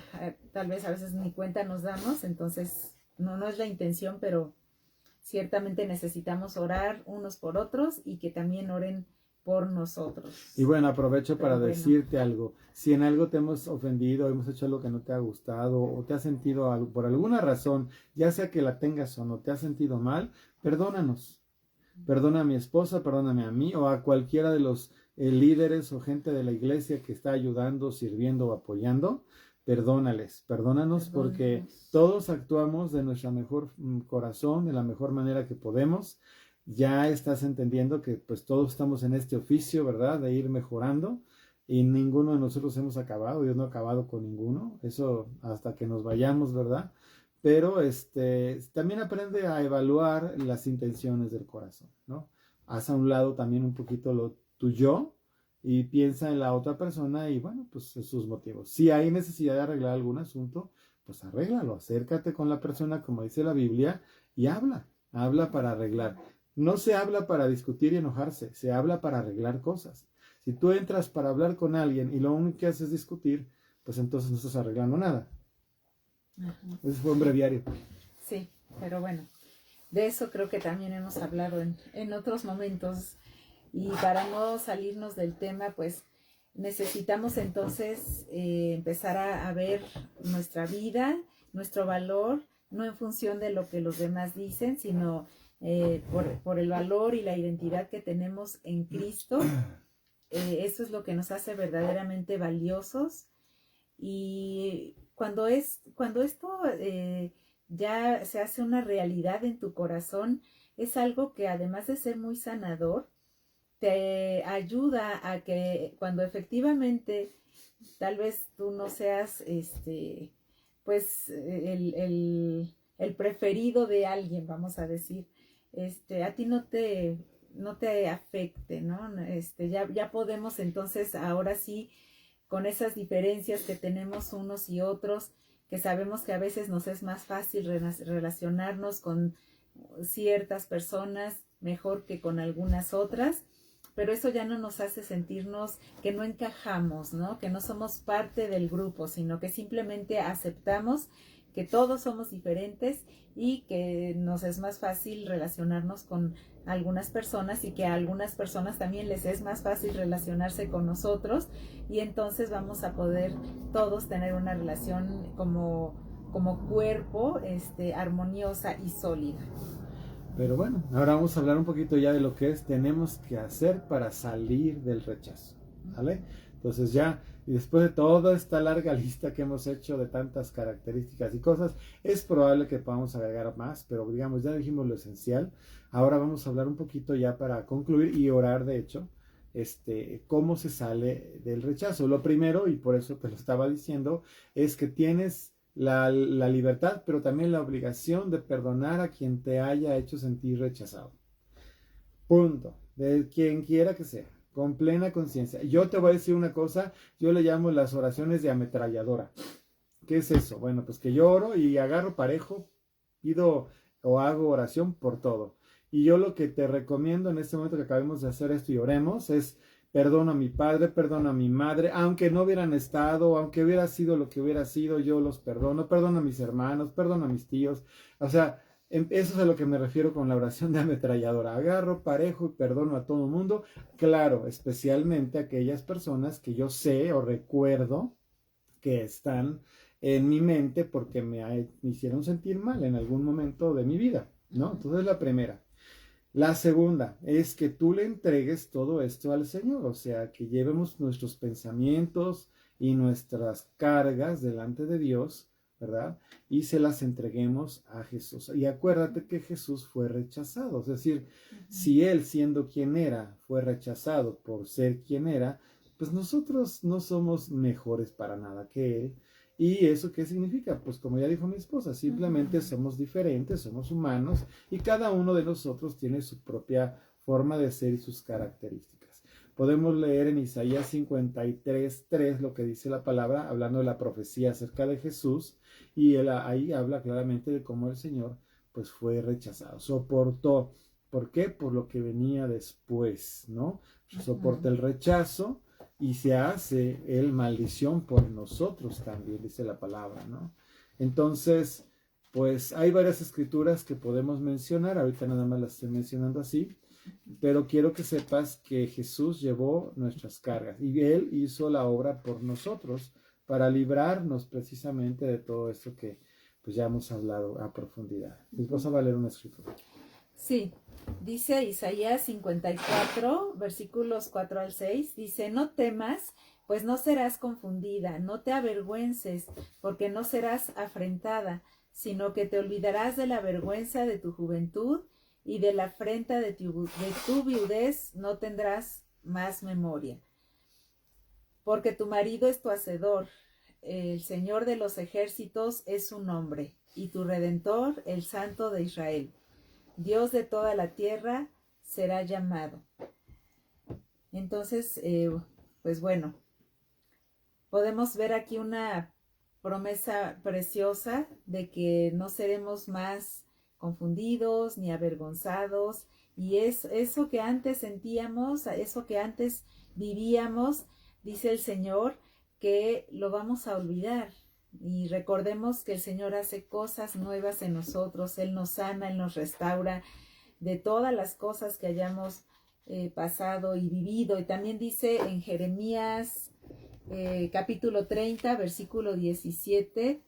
tal vez a veces ni cuenta nos damos, entonces no es la intención, pero ciertamente necesitamos orar unos por otros y que también oren por nosotros. Y bueno, aprovecho para decirte algo. Si en algo te hemos ofendido, hemos hecho algo que no te ha gustado o te has sentido algo, por alguna razón, ya sea que la tengas o no, te has sentido mal, perdónanos. Perdona a mi esposa, perdóname a mí o a cualquiera de los líderes o gente de la iglesia que está ayudando, sirviendo o apoyando. Perdónanos porque todos actuamos de nuestro mejor corazón, de la mejor manera que podemos. Ya estás entendiendo que pues todos estamos en este oficio, ¿verdad? De ir mejorando y ninguno de nosotros hemos acabado, Dios no ha acabado con ninguno, eso hasta que nos vayamos, ¿verdad? Pero también aprende a evaluar las intenciones del corazón, ¿no? Haz a un lado también un poquito tu yo y piensa en la otra persona y bueno, pues sus motivos. Si hay necesidad de arreglar algún asunto, pues arréglalo, acércate con la persona como dice la Biblia y habla para arreglar. No se habla para discutir y enojarse, se habla para arreglar cosas. Si tú entras para hablar con alguien y lo único que haces es discutir, pues entonces no estás arreglando nada. Ese fue un breviario. Sí, pero bueno, de eso creo que también hemos hablado en otros momentos. Y para no salirnos del tema, pues necesitamos entonces empezar a ver nuestra vida, nuestro valor, no en función de lo que los demás dicen, sino por el valor y la identidad que tenemos en Cristo. Eso es lo que nos hace verdaderamente valiosos. Y cuando esto ya se hace una realidad en tu corazón, es algo que además de ser muy sanador, te ayuda a que cuando efectivamente tal vez tú no seas pues el preferido de alguien, vamos a decir, a ti no te afecte, ¿no? Ya podemos entonces ahora sí, con esas diferencias que tenemos unos y otros, que sabemos que a veces nos es más fácil relacionarnos con ciertas personas mejor que con algunas otras, pero eso ya no nos hace sentirnos que no encajamos, ¿no? Que no somos parte del grupo, sino que simplemente aceptamos que todos somos diferentes y que nos es más fácil relacionarnos con algunas personas y que a algunas personas también les es más fácil relacionarse con nosotros, y entonces vamos a poder todos tener una relación como cuerpo armoniosa y sólida. Pero bueno, ahora vamos a hablar un poquito ya de lo que tenemos que hacer para salir del rechazo, ¿vale? Entonces ya, y después de toda esta larga lista que hemos hecho de tantas características y cosas, es probable que podamos agregar más, pero digamos, ya dijimos lo esencial. Ahora vamos a hablar un poquito ya para concluir y orar, de hecho, cómo se sale del rechazo. Lo primero, y por eso te lo estaba diciendo, es que tienes la libertad, pero también la obligación de perdonar a quien te haya hecho sentir rechazado. Punto. De quien quiera que sea, con plena conciencia. Yo te voy a decir una cosa, yo le llamo las oraciones de ametralladora. ¿Qué es eso? Bueno, pues que yo oro y agarro parejo, pido o hago oración por todo. Y yo lo que te recomiendo en este momento que acabemos de hacer esto y oremos es: perdono a mi padre, perdono a mi madre, aunque no hubieran estado, aunque hubiera sido lo que hubiera sido, yo los perdono, perdono a mis hermanos, perdono a mis tíos. O sea, eso es a lo que me refiero con la oración de ametralladora. Agarro parejo y perdono a todo el mundo. Claro, especialmente a aquellas personas que yo sé o recuerdo que están en mi mente porque me hicieron sentir mal en algún momento de mi vida, ¿no? Entonces, la primera. La segunda es que tú le entregues todo esto al Señor, o sea, que llevemos nuestros pensamientos y nuestras cargas delante de Dios, ¿verdad? Y se las entreguemos a Jesús. Y acuérdate que Jesús fue rechazado, es decir, si Él, siendo quien era, fue rechazado por ser quien era, pues nosotros no somos mejores para nada que Él. ¿Y eso qué significa? Pues como ya dijo mi esposa, simplemente somos diferentes, somos humanos y cada uno de nosotros tiene su propia forma de ser y sus características. Podemos leer en Isaías 53:3 lo que dice la palabra, hablando de la profecía acerca de Jesús, y él ahí habla claramente de cómo el Señor pues fue rechazado, soportó. ¿Por qué? Por lo que venía después, ¿no? Soporta el rechazo y se hace el maldición por nosotros también, dice la palabra, ¿no? Entonces, pues hay varias escrituras que podemos mencionar, ahorita nada más las estoy mencionando así, pero quiero que sepas que Jesús llevó nuestras cargas y Él hizo la obra por nosotros para librarnos precisamente de todo esto que pues ya hemos hablado a profundidad. Mi esposa va a leer una escritura. Sí, dice Isaías 54, versículos 4 al 6, dice: no temas, pues no serás confundida, no te avergüences, porque no serás afrentada, sino que te olvidarás de la vergüenza de tu juventud y de la afrenta de tu viudez no tendrás más memoria. Porque tu marido es tu hacedor, el Señor de los ejércitos es su nombre, y tu Redentor, el Santo de Israel. Dios de toda la tierra será llamado. Entonces, pues bueno, podemos ver aquí una promesa preciosa de que no seremos más confundidos ni avergonzados, y es eso que antes sentíamos, eso que antes vivíamos, dice el Señor, que lo vamos a olvidar. Y recordemos que el Señor hace cosas nuevas en nosotros, Él nos sana, Él nos restaura de todas las cosas que hayamos pasado y vivido. Y también dice en Jeremías capítulo 30, versículo 17,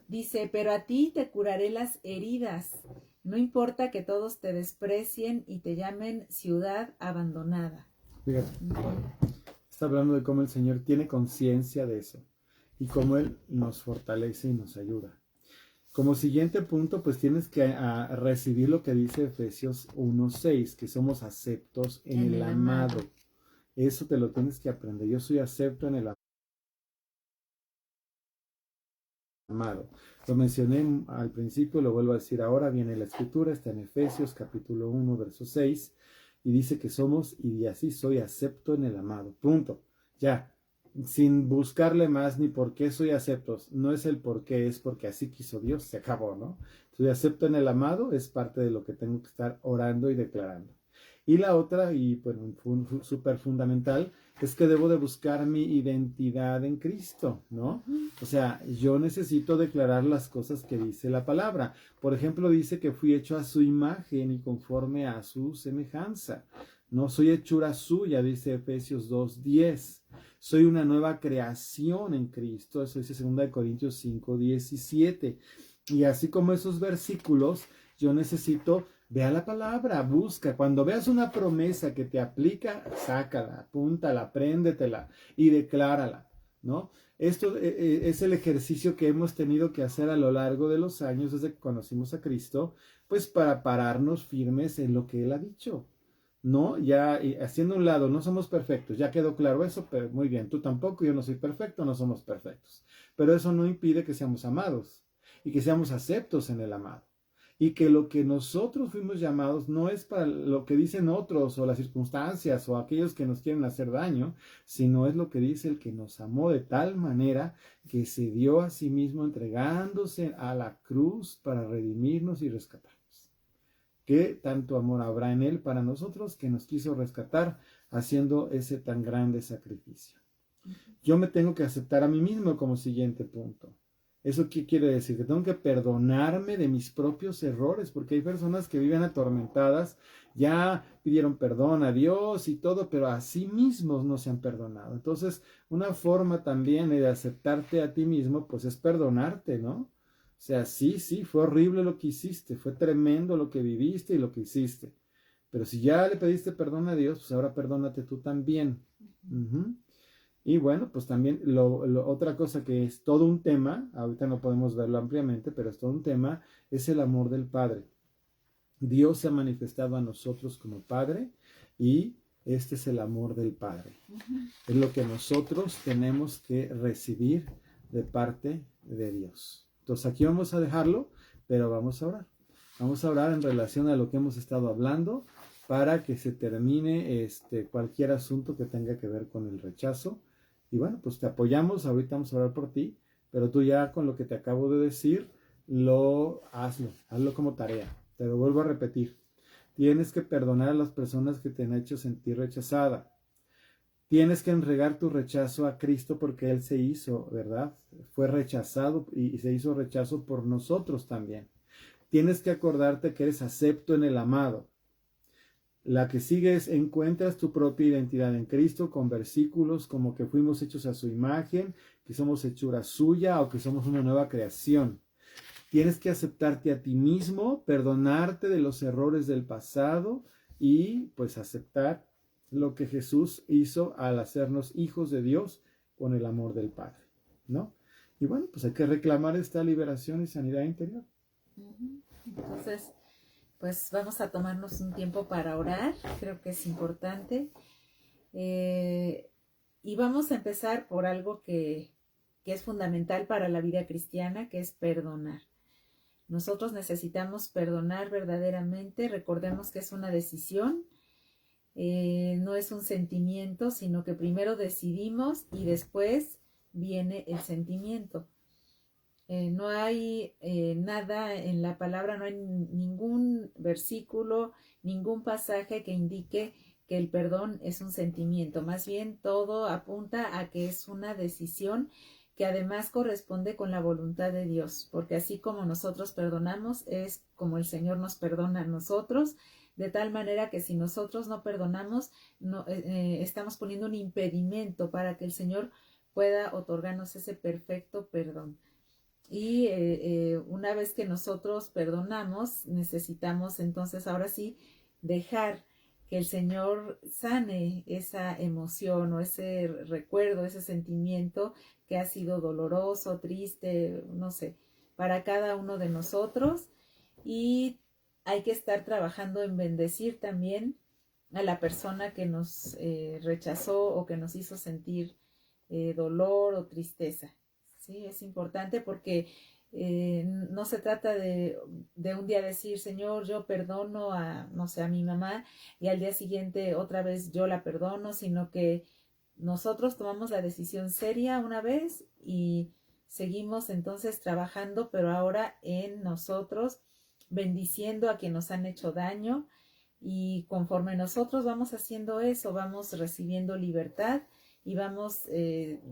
dice: pero a ti te curaré las heridas, no importa que todos te desprecien y te llamen ciudad abandonada. Fíjate, está hablando de cómo el Señor tiene conciencia de eso y cómo Él nos fortalece y nos ayuda. Como siguiente punto, pues tienes que recibir lo que dice Efesios 1:6, que somos aceptos en el amado. Eso te lo tienes que aprender. Yo soy acepto en el amado. Lo mencioné al principio, lo vuelvo a decir ahora, viene la escritura, está en Efesios capítulo 1, verso 6, y dice que somos, y así soy acepto en el amado. Punto. Ya. sin buscarle más ni por qué soy acepto. No es el por qué, es porque así quiso Dios, se acabó, ¿no? Soy acepto en el amado, es parte de lo que tengo que estar orando y declarando. Y la otra, y bueno, súper fundamental, es que debo de buscar mi identidad en Cristo, ¿no? O sea, yo necesito declarar las cosas que dice la palabra. Por ejemplo, dice que fui hecho a su imagen y conforme a su semejanza. No soy hechura suya, dice Efesios 2:10. Soy una nueva creación en Cristo. Eso dice 2 Corintios 5:17. Y así como esos versículos, yo necesito, vea la palabra, busca. Cuando veas una promesa que te aplica, sácala, apúntala, apréndetela y declárala, ¿no? Esto es el ejercicio que hemos tenido que hacer a lo largo de los años desde que conocimos a Cristo, pues para pararnos firmes en lo que Él ha dicho. No, ya haciendo un lado, no somos perfectos, ya quedó claro eso, pero muy bien, tú tampoco, yo no soy perfecto, no somos perfectos. Pero eso no impide que seamos amados y que seamos aceptos en el amado. Y que lo que nosotros fuimos llamados no es para lo que dicen otros o las circunstancias o aquellos que nos quieren hacer daño, sino es lo que dice el que nos amó de tal manera que se dio a sí mismo entregándose a la cruz para redimirnos y rescatarnos. ¿Qué tanto amor habrá en Él para nosotros que nos quiso rescatar haciendo ese tan grande sacrificio? Yo me tengo que aceptar a mí mismo como siguiente punto. ¿Eso qué quiere decir? Que tengo que perdonarme de mis propios errores, porque hay personas que viven atormentadas, ya pidieron perdón a Dios y todo, pero a sí mismos no se han perdonado. Entonces, una forma también de aceptarte a ti mismo, pues es perdonarte, ¿no? O sea, sí, fue horrible lo que hiciste, fue tremendo lo que viviste y lo que hiciste. Pero si ya le pediste perdón a Dios, pues ahora perdónate tú también. Y bueno, pues también otra cosa que es todo un tema, ahorita no podemos verlo ampliamente, pero es todo un tema, es el amor del Padre. Dios se ha manifestado a nosotros como Padre y este es el amor del Padre. Es lo que nosotros tenemos que recibir de parte de Dios. Entonces aquí vamos a dejarlo, pero vamos a orar. Vamos a orar en relación a lo que hemos estado hablando para que se termine cualquier asunto que tenga que ver con el rechazo. Y bueno, pues te apoyamos, ahorita vamos a orar por ti, pero tú ya con lo que te acabo de decir, hazlo como tarea. Te lo vuelvo a repetir. Tienes que perdonar a las personas que te han hecho sentir rechazada. Tienes que entregar tu rechazo a Cristo porque Él se hizo, ¿verdad? Fue rechazado y se hizo rechazo por nosotros también. Tienes que acordarte que eres acepto en el amado. La que sigue es, encuentras tu propia identidad en Cristo con versículos como que fuimos hechos a su imagen, que somos hechura suya o que somos una nueva creación. Tienes que aceptarte a ti mismo, perdonarte de los errores del pasado y pues aceptar lo que Jesús hizo al hacernos hijos de Dios con el amor del Padre, ¿no? Y bueno, pues hay que reclamar esta liberación y sanidad interior. Entonces, pues vamos a tomarnos un tiempo para orar, creo que es importante. Y vamos a empezar por algo que es fundamental para la vida cristiana, que es perdonar. Nosotros necesitamos perdonar verdaderamente. Recordemos que es una decisión, no es un sentimiento, sino que primero decidimos y después viene el sentimiento. No hay nada en la palabra, no hay ningún versículo, ningún pasaje que indique que el perdón es un sentimiento. Más bien todo apunta a que es una decisión que además corresponde con la voluntad de Dios, porque así como nosotros perdonamos, es como el Señor nos perdona a nosotros, de tal manera que si nosotros no perdonamos, estamos poniendo un impedimento para que el Señor pueda otorgarnos ese perfecto perdón. Y una vez que nosotros perdonamos, necesitamos entonces ahora sí dejar que el Señor sane esa emoción o ese recuerdo, ese sentimiento que ha sido doloroso, triste, no sé, para cada uno de nosotros. Y hay que estar trabajando en bendecir también a la persona que nos rechazó o que nos hizo sentir dolor o tristeza. Sí, es importante porque no se trata de un día decir, Señor, yo perdono a, no sé, a mi mamá y al día siguiente otra vez yo la perdono, sino que nosotros tomamos la decisión seria una vez y seguimos entonces trabajando, pero ahora en nosotros, bendiciendo a quienes nos han hecho daño, y conforme nosotros vamos haciendo eso, vamos recibiendo libertad y vamos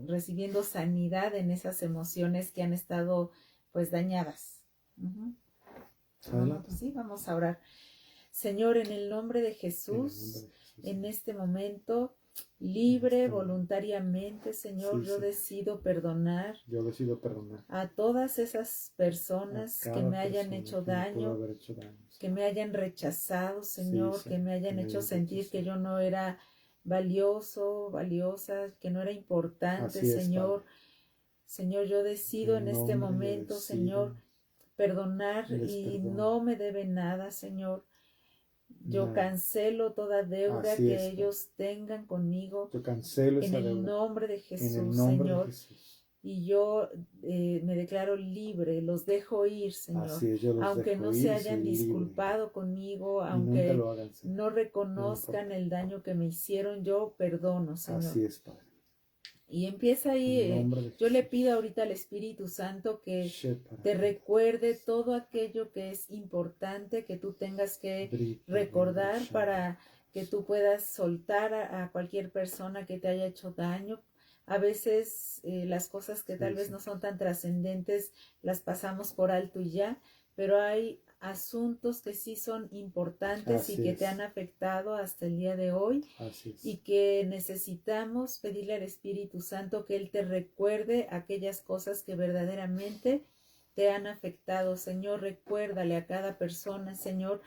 recibiendo sanidad en esas emociones que han estado pues dañadas. Sí, vamos a orar. Señor, en el nombre de Jesús, en este momento, libre, voluntariamente, Señor, yo decido perdonar. Yo decido perdonar a todas esas personas que me hayan hecho daño, que me hayan rechazado, Señor, que me hayan hecho sentir que yo no era valioso, valiosa, que no era importante, Señor. Señor, yo decido en este momento, Señor, perdonar y no me deben nada, Señor. Yo cancelo toda deuda que ellos tengan conmigo. Yo cancelo esa deuda. En el nombre de Jesús, Señor. Y yo me declaro libre, los dejo ir, Señor. Aunque no se hayan disculpado conmigo, aunque no reconozcan el daño que me hicieron, yo perdono, Señor. Así es, Padre. Y empieza ahí, yo le pido ahorita al Espíritu Santo que te recuerde todo aquello que es importante, que tú tengas que recordar para que tú puedas soltar a cualquier persona que te haya hecho daño. A veces las cosas que tal vez no son tan trascendentes las pasamos por alto y ya, pero hay asuntos que sí son importantes y que te han afectado hasta el día de hoy y que necesitamos pedirle al Espíritu Santo que Él te recuerde aquellas cosas que verdaderamente te han afectado. Señor, recuérdale a cada persona, Señor,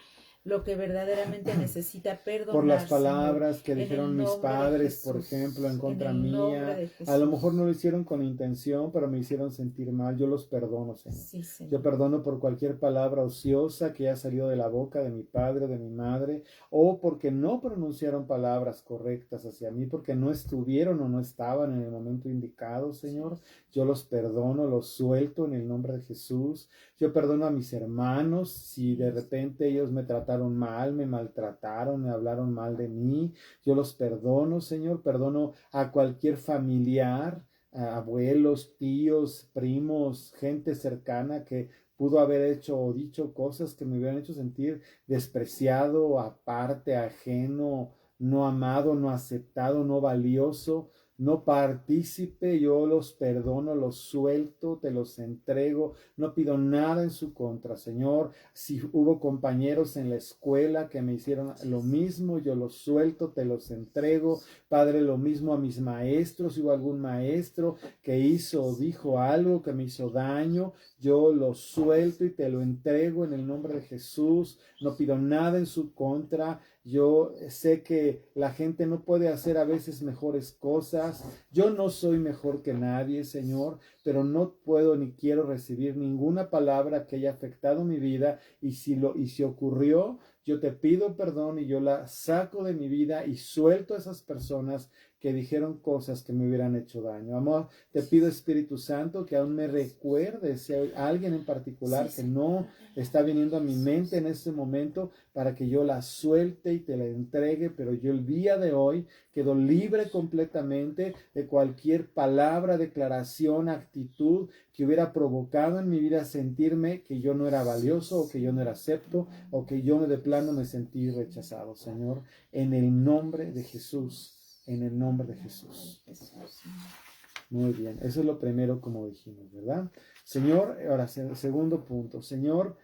lo que verdaderamente necesita perdonar. Por las palabras, Señor, que dijeron mis padres, por ejemplo, en contra mía. A lo mejor no lo hicieron con intención, pero me hicieron sentir mal. Yo los perdono, Señor. Sí, Señor. Yo perdono por cualquier palabra ociosa que haya salido de la boca de mi padre o de mi madre, o porque no pronunciaron palabras correctas hacia mí, porque no estuvieron o no estaban en el momento indicado, Señor. Yo los perdono, los suelto en el nombre de Jesús. Yo perdono a mis hermanos si de repente ellos me trataron mal, me maltrataron, me hablaron mal de mí. Yo los perdono, Señor. Perdono a cualquier familiar, a abuelos, tíos, primos, gente cercana que pudo haber hecho o dicho cosas que me hubieran hecho sentir despreciado, aparte, ajeno, no amado, no aceptado, no valioso, no partícipe. Yo los perdono, los suelto, te los entrego, no pido nada en su contra, Señor. Si hubo compañeros en la escuela que me hicieron lo mismo, yo los suelto, te los entrego, Padre. Lo mismo a mis maestros. Si hubo algún maestro que hizo o dijo algo que me hizo daño, yo lo suelto y te lo entrego en el nombre de Jesús. No pido nada en su contra. Yo sé que la gente no puede hacer a veces mejores cosas. Yo no soy mejor que nadie, Señor, pero no puedo ni quiero recibir ninguna palabra que haya afectado mi vida. Y si ocurrió, yo te pido perdón y yo la saco de mi vida y suelto a esas personas que dijeron cosas que me hubieran hecho daño. Amor, te pido, Espíritu Santo, que aún me recuerdes si hay alguien en particular que no está viniendo a mi mente en este momento, para que yo la suelte y te la entregue, pero yo el día de hoy quedo libre completamente de cualquier palabra, declaración, actitud que hubiera provocado en mi vida sentirme que yo no era valioso o que yo no era acepto o que yo de plano me sentí rechazado, Señor, en el nombre de Jesús. En el nombre de Jesús. Muy bien, eso es lo primero, como dijimos, ¿verdad? Señor, ahora segundo punto. Señor,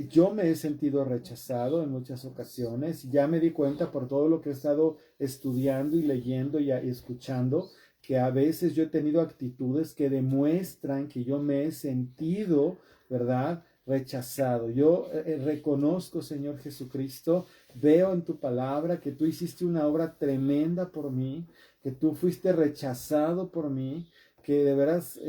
yo me he sentido rechazado en muchas ocasiones. Ya me di cuenta por todo lo que he estado estudiando y leyendo y escuchando, que a veces yo he tenido actitudes que demuestran que yo me he sentido, ¿verdad?, rechazado. Yo reconozco, Señor Jesucristo, veo en tu palabra que tú hiciste una obra tremenda por mí, que tú fuiste rechazado por mí, que de veras,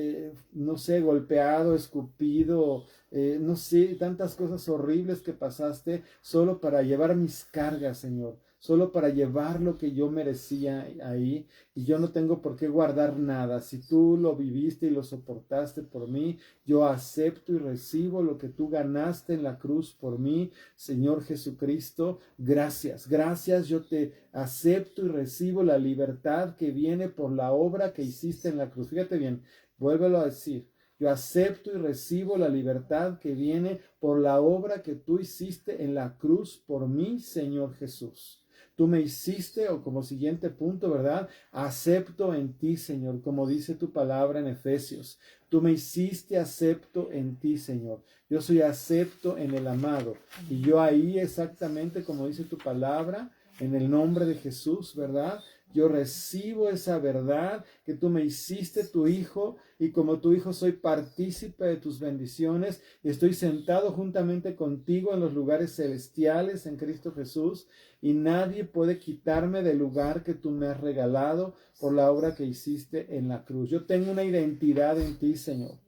no sé, golpeado, escupido, no sé, tantas cosas horribles que pasaste solo para llevar mis cargas, Señor, solo para llevar lo que yo merecía ahí, y yo no tengo por qué guardar nada. Si tú lo viviste y lo soportaste por mí, yo acepto y recibo lo que tú ganaste en la cruz por mí, Señor Jesucristo. Gracias, gracias. Yo te acepto y recibo la libertad que viene por la obra que hiciste en la cruz. Fíjate bien, vuélvelo a decir. Yo acepto y recibo la libertad que viene por la obra que tú hiciste en la cruz por mí, Señor Jesús. Tú me hiciste, o como siguiente punto, ¿verdad? Acepto en ti, Señor, como dice tu palabra en Efesios. Tú me hiciste acepto en ti, Señor. Yo soy acepto en el amado. Y yo ahí exactamente como dice tu palabra, en el nombre de Jesús, ¿verdad? Yo recibo esa verdad que tú me hiciste tu hijo, y como tu hijo soy partícipe de tus bendiciones y estoy sentado juntamente contigo en los lugares celestiales en Cristo Jesús, y nadie puede quitarme del lugar que tú me has regalado por la obra que hiciste en la cruz. Yo tengo una identidad en ti, Señor.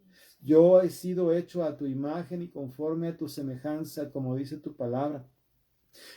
Yo he sido hecho a tu imagen y conforme a tu semejanza, como dice tu palabra.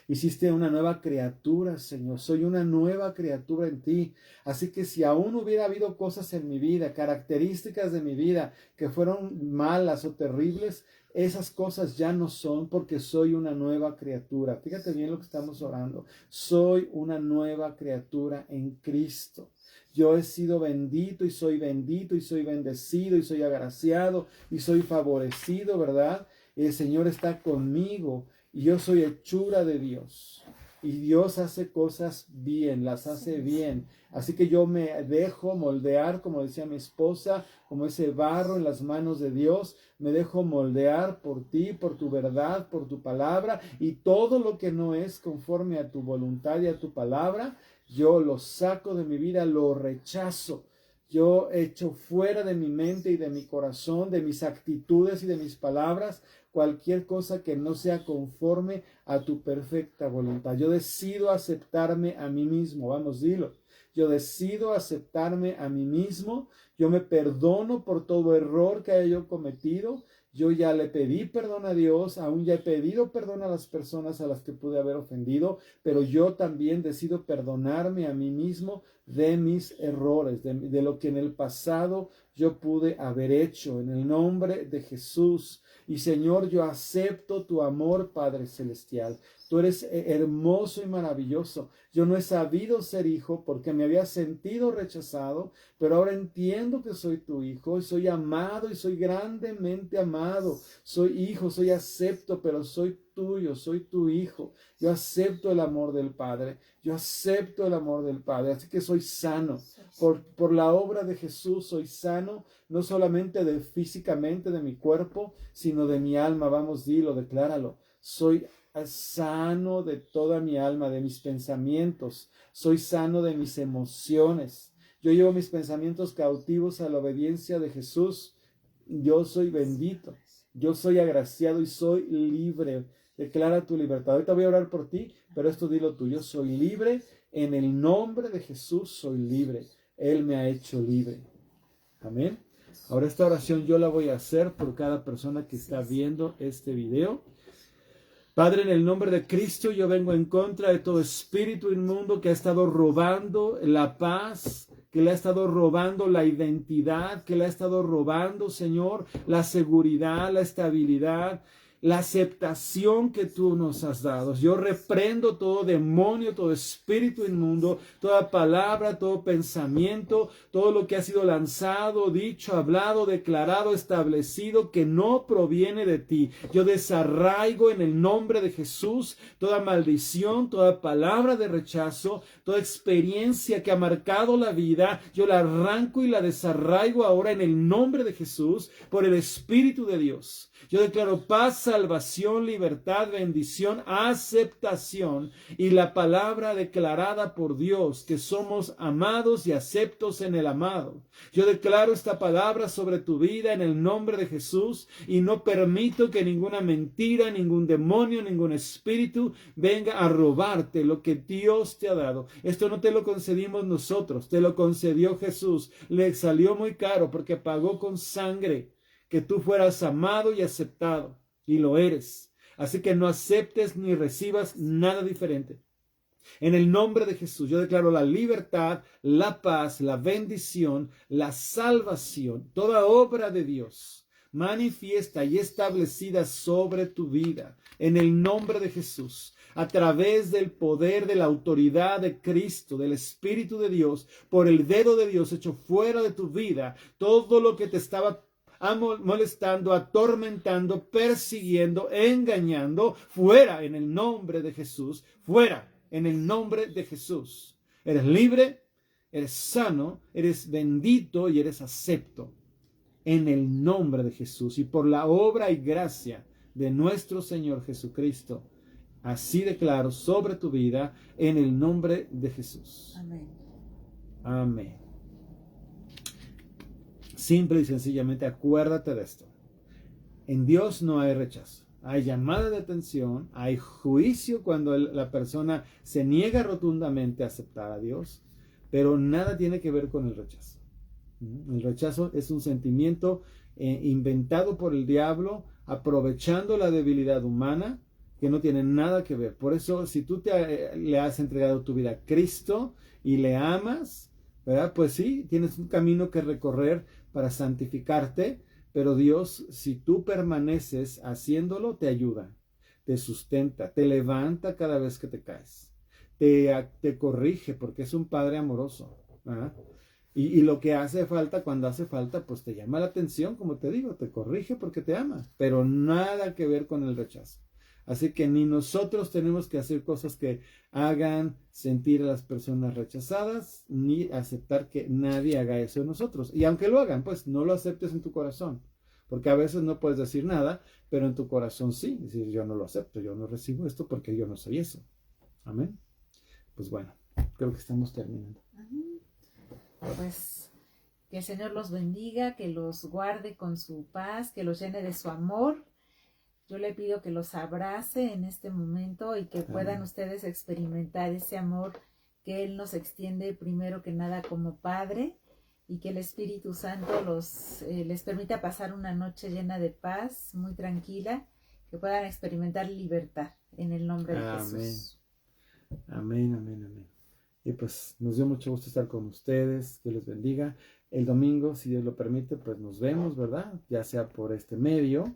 Hiciste una nueva criatura, Señor. Soy una nueva criatura en ti. Así que si aún hubiera habido cosas en mi vida, características de mi vida que fueron malas o terribles, esas cosas ya no son, porque soy una nueva criatura. Fíjate bien lo que estamos orando. Soy una nueva criatura en Cristo. Yo he sido bendito y soy bendecido y soy agraciado y soy favorecido, ¿verdad? El Señor está conmigo. Y yo soy hechura de Dios. Y Dios hace cosas bien, las hace bien. Así que yo me dejo moldear, como decía mi esposa, como ese barro en las manos de Dios. Me dejo moldear por ti, por tu verdad, por tu palabra. Y todo lo que no es conforme a tu voluntad y a tu palabra, yo lo saco de mi vida, lo rechazo. Yo echo fuera de mi mente y de mi corazón, de mis actitudes y de mis palabras, cualquier cosa que no sea conforme a tu perfecta voluntad. Yo decido aceptarme a mí mismo. Vamos, dilo. Yo decido aceptarme a mí mismo. Yo me perdono por todo error que haya yo cometido. Yo ya le pedí perdón a Dios, aún ya he pedido perdón a las personas a las que pude haber ofendido, pero yo también decido perdonarme a mí mismo de mis errores, de lo que en el pasado yo pude haber hecho, en el nombre de Jesús. Y Señor, yo acepto tu amor, Padre Celestial. Tú eres hermoso y maravilloso. Yo no he sabido ser hijo porque me había sentido rechazado, pero ahora entiendo que soy tu hijo y soy amado y soy grandemente amado. Soy hijo, soy acepto, pero soy tuyo, soy tu hijo. Yo acepto el amor del Padre. Yo acepto el amor del Padre. Así que soy sano. Por la obra de Jesús soy sano, no solamente físicamente de mi cuerpo, sino de mi alma. Vamos, dilo, decláralo. Soy sano de toda mi alma, de mis pensamientos. Soy sano de mis emociones. Yo llevo mis pensamientos cautivos a la obediencia de Jesús. Yo soy bendito. Yo soy agraciado y soy libre. Declara tu libertad. Ahorita voy a orar por ti, pero esto dilo tú. Yo soy libre. En el nombre de Jesús soy libre. Él me ha hecho libre. Amén. Ahora esta oración yo la voy a hacer por cada persona que está viendo este video. Padre, en el nombre de Cristo, yo vengo en contra de todo espíritu inmundo que ha estado robando la paz, que le ha estado robando la identidad, que le ha estado robando, Señor, la seguridad, la estabilidad, la aceptación que tú nos has dado. Yo reprendo todo demonio, todo espíritu inmundo, toda palabra, todo pensamiento, todo lo que ha sido lanzado, dicho, hablado, declarado, establecido, que no proviene de ti. Yo desarraigo en el nombre de Jesús toda maldición, toda palabra de rechazo, toda experiencia que ha marcado la vida. Yo la arranco y la desarraigo ahora en el nombre de Jesús por el Espíritu de Dios. Yo declaro paz, salvación, libertad, bendición, aceptación y la palabra declarada por Dios, que somos amados y aceptos en el amado. Yo declaro esta palabra sobre tu vida en el nombre de Jesús y no permito que ninguna mentira, ningún demonio, ningún espíritu venga a robarte lo que Dios te ha dado. Esto no te lo concedimos nosotros, te lo concedió Jesús. Le salió muy caro porque pagó con sangre que tú fueras amado y aceptado, y lo eres. Así que no aceptes ni recibas nada diferente. En el nombre de Jesús, yo declaro la libertad, la paz, la bendición, la salvación, toda obra de Dios manifiesta y establecida sobre tu vida. En el nombre de Jesús, a través del poder de la autoridad de Cristo, del Espíritu de Dios, por el dedo de Dios hecho fuera de tu vida, todo lo que te estaba molestando, atormentando, persiguiendo, engañando, fuera en el nombre de Jesús, fuera en el nombre de Jesús. Eres libre, eres sano, eres bendito y eres acepto en el nombre de Jesús y por la obra y gracia de nuestro Señor Jesucristo. Así declaro sobre tu vida en el nombre de Jesús. Amén. Amén. Simple y sencillamente acuérdate de esto. En Dios no hay rechazo. Hay llamada de atención, hay juicio cuando la persona se niega rotundamente a aceptar a Dios, pero nada tiene que ver con el rechazo. El rechazo es un sentimiento inventado por el diablo, aprovechando la debilidad humana, que no tiene nada que ver. Por eso, si tú le has entregado tu vida a Cristo y le amas, ¿verdad? Pues sí, tienes un camino que recorrer para santificarte, pero Dios, si tú permaneces haciéndolo, te ayuda, te sustenta, te levanta cada vez que te caes, te corrige, porque es un Padre amoroso, ¿verdad? Y lo que hace falta, cuando hace falta, pues te llama la atención, como te digo, te corrige porque te ama, pero nada que ver con el rechazo. Así que ni nosotros tenemos que hacer cosas que hagan sentir a las personas rechazadas, ni aceptar que nadie haga eso en nosotros. Y aunque lo hagan, pues no lo aceptes en tu corazón, porque a veces no puedes decir nada, pero en tu corazón sí, decir yo no lo acepto, yo no recibo esto porque yo no soy eso. Amén. Pues bueno, creo que estamos terminando. Pues que el Señor los bendiga, que los guarde con su paz, que los llene de su amor. Yo le pido que los abrace en este momento y que puedan ustedes experimentar ese amor que Él nos extiende primero que nada como Padre, y que el Espíritu Santo les permita pasar una noche llena de paz, muy tranquila, que puedan experimentar libertad en el nombre de Jesús. Amén, amén, amén. Y pues nos dio mucho gusto estar con ustedes, que les bendiga. El domingo, si Dios lo permite, pues nos vemos, ¿verdad? Ya sea por este medio,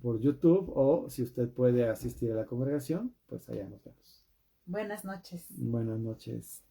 por YouTube, o si usted puede asistir a la congregación, pues allá nos vemos. Buenas noches. Buenas noches.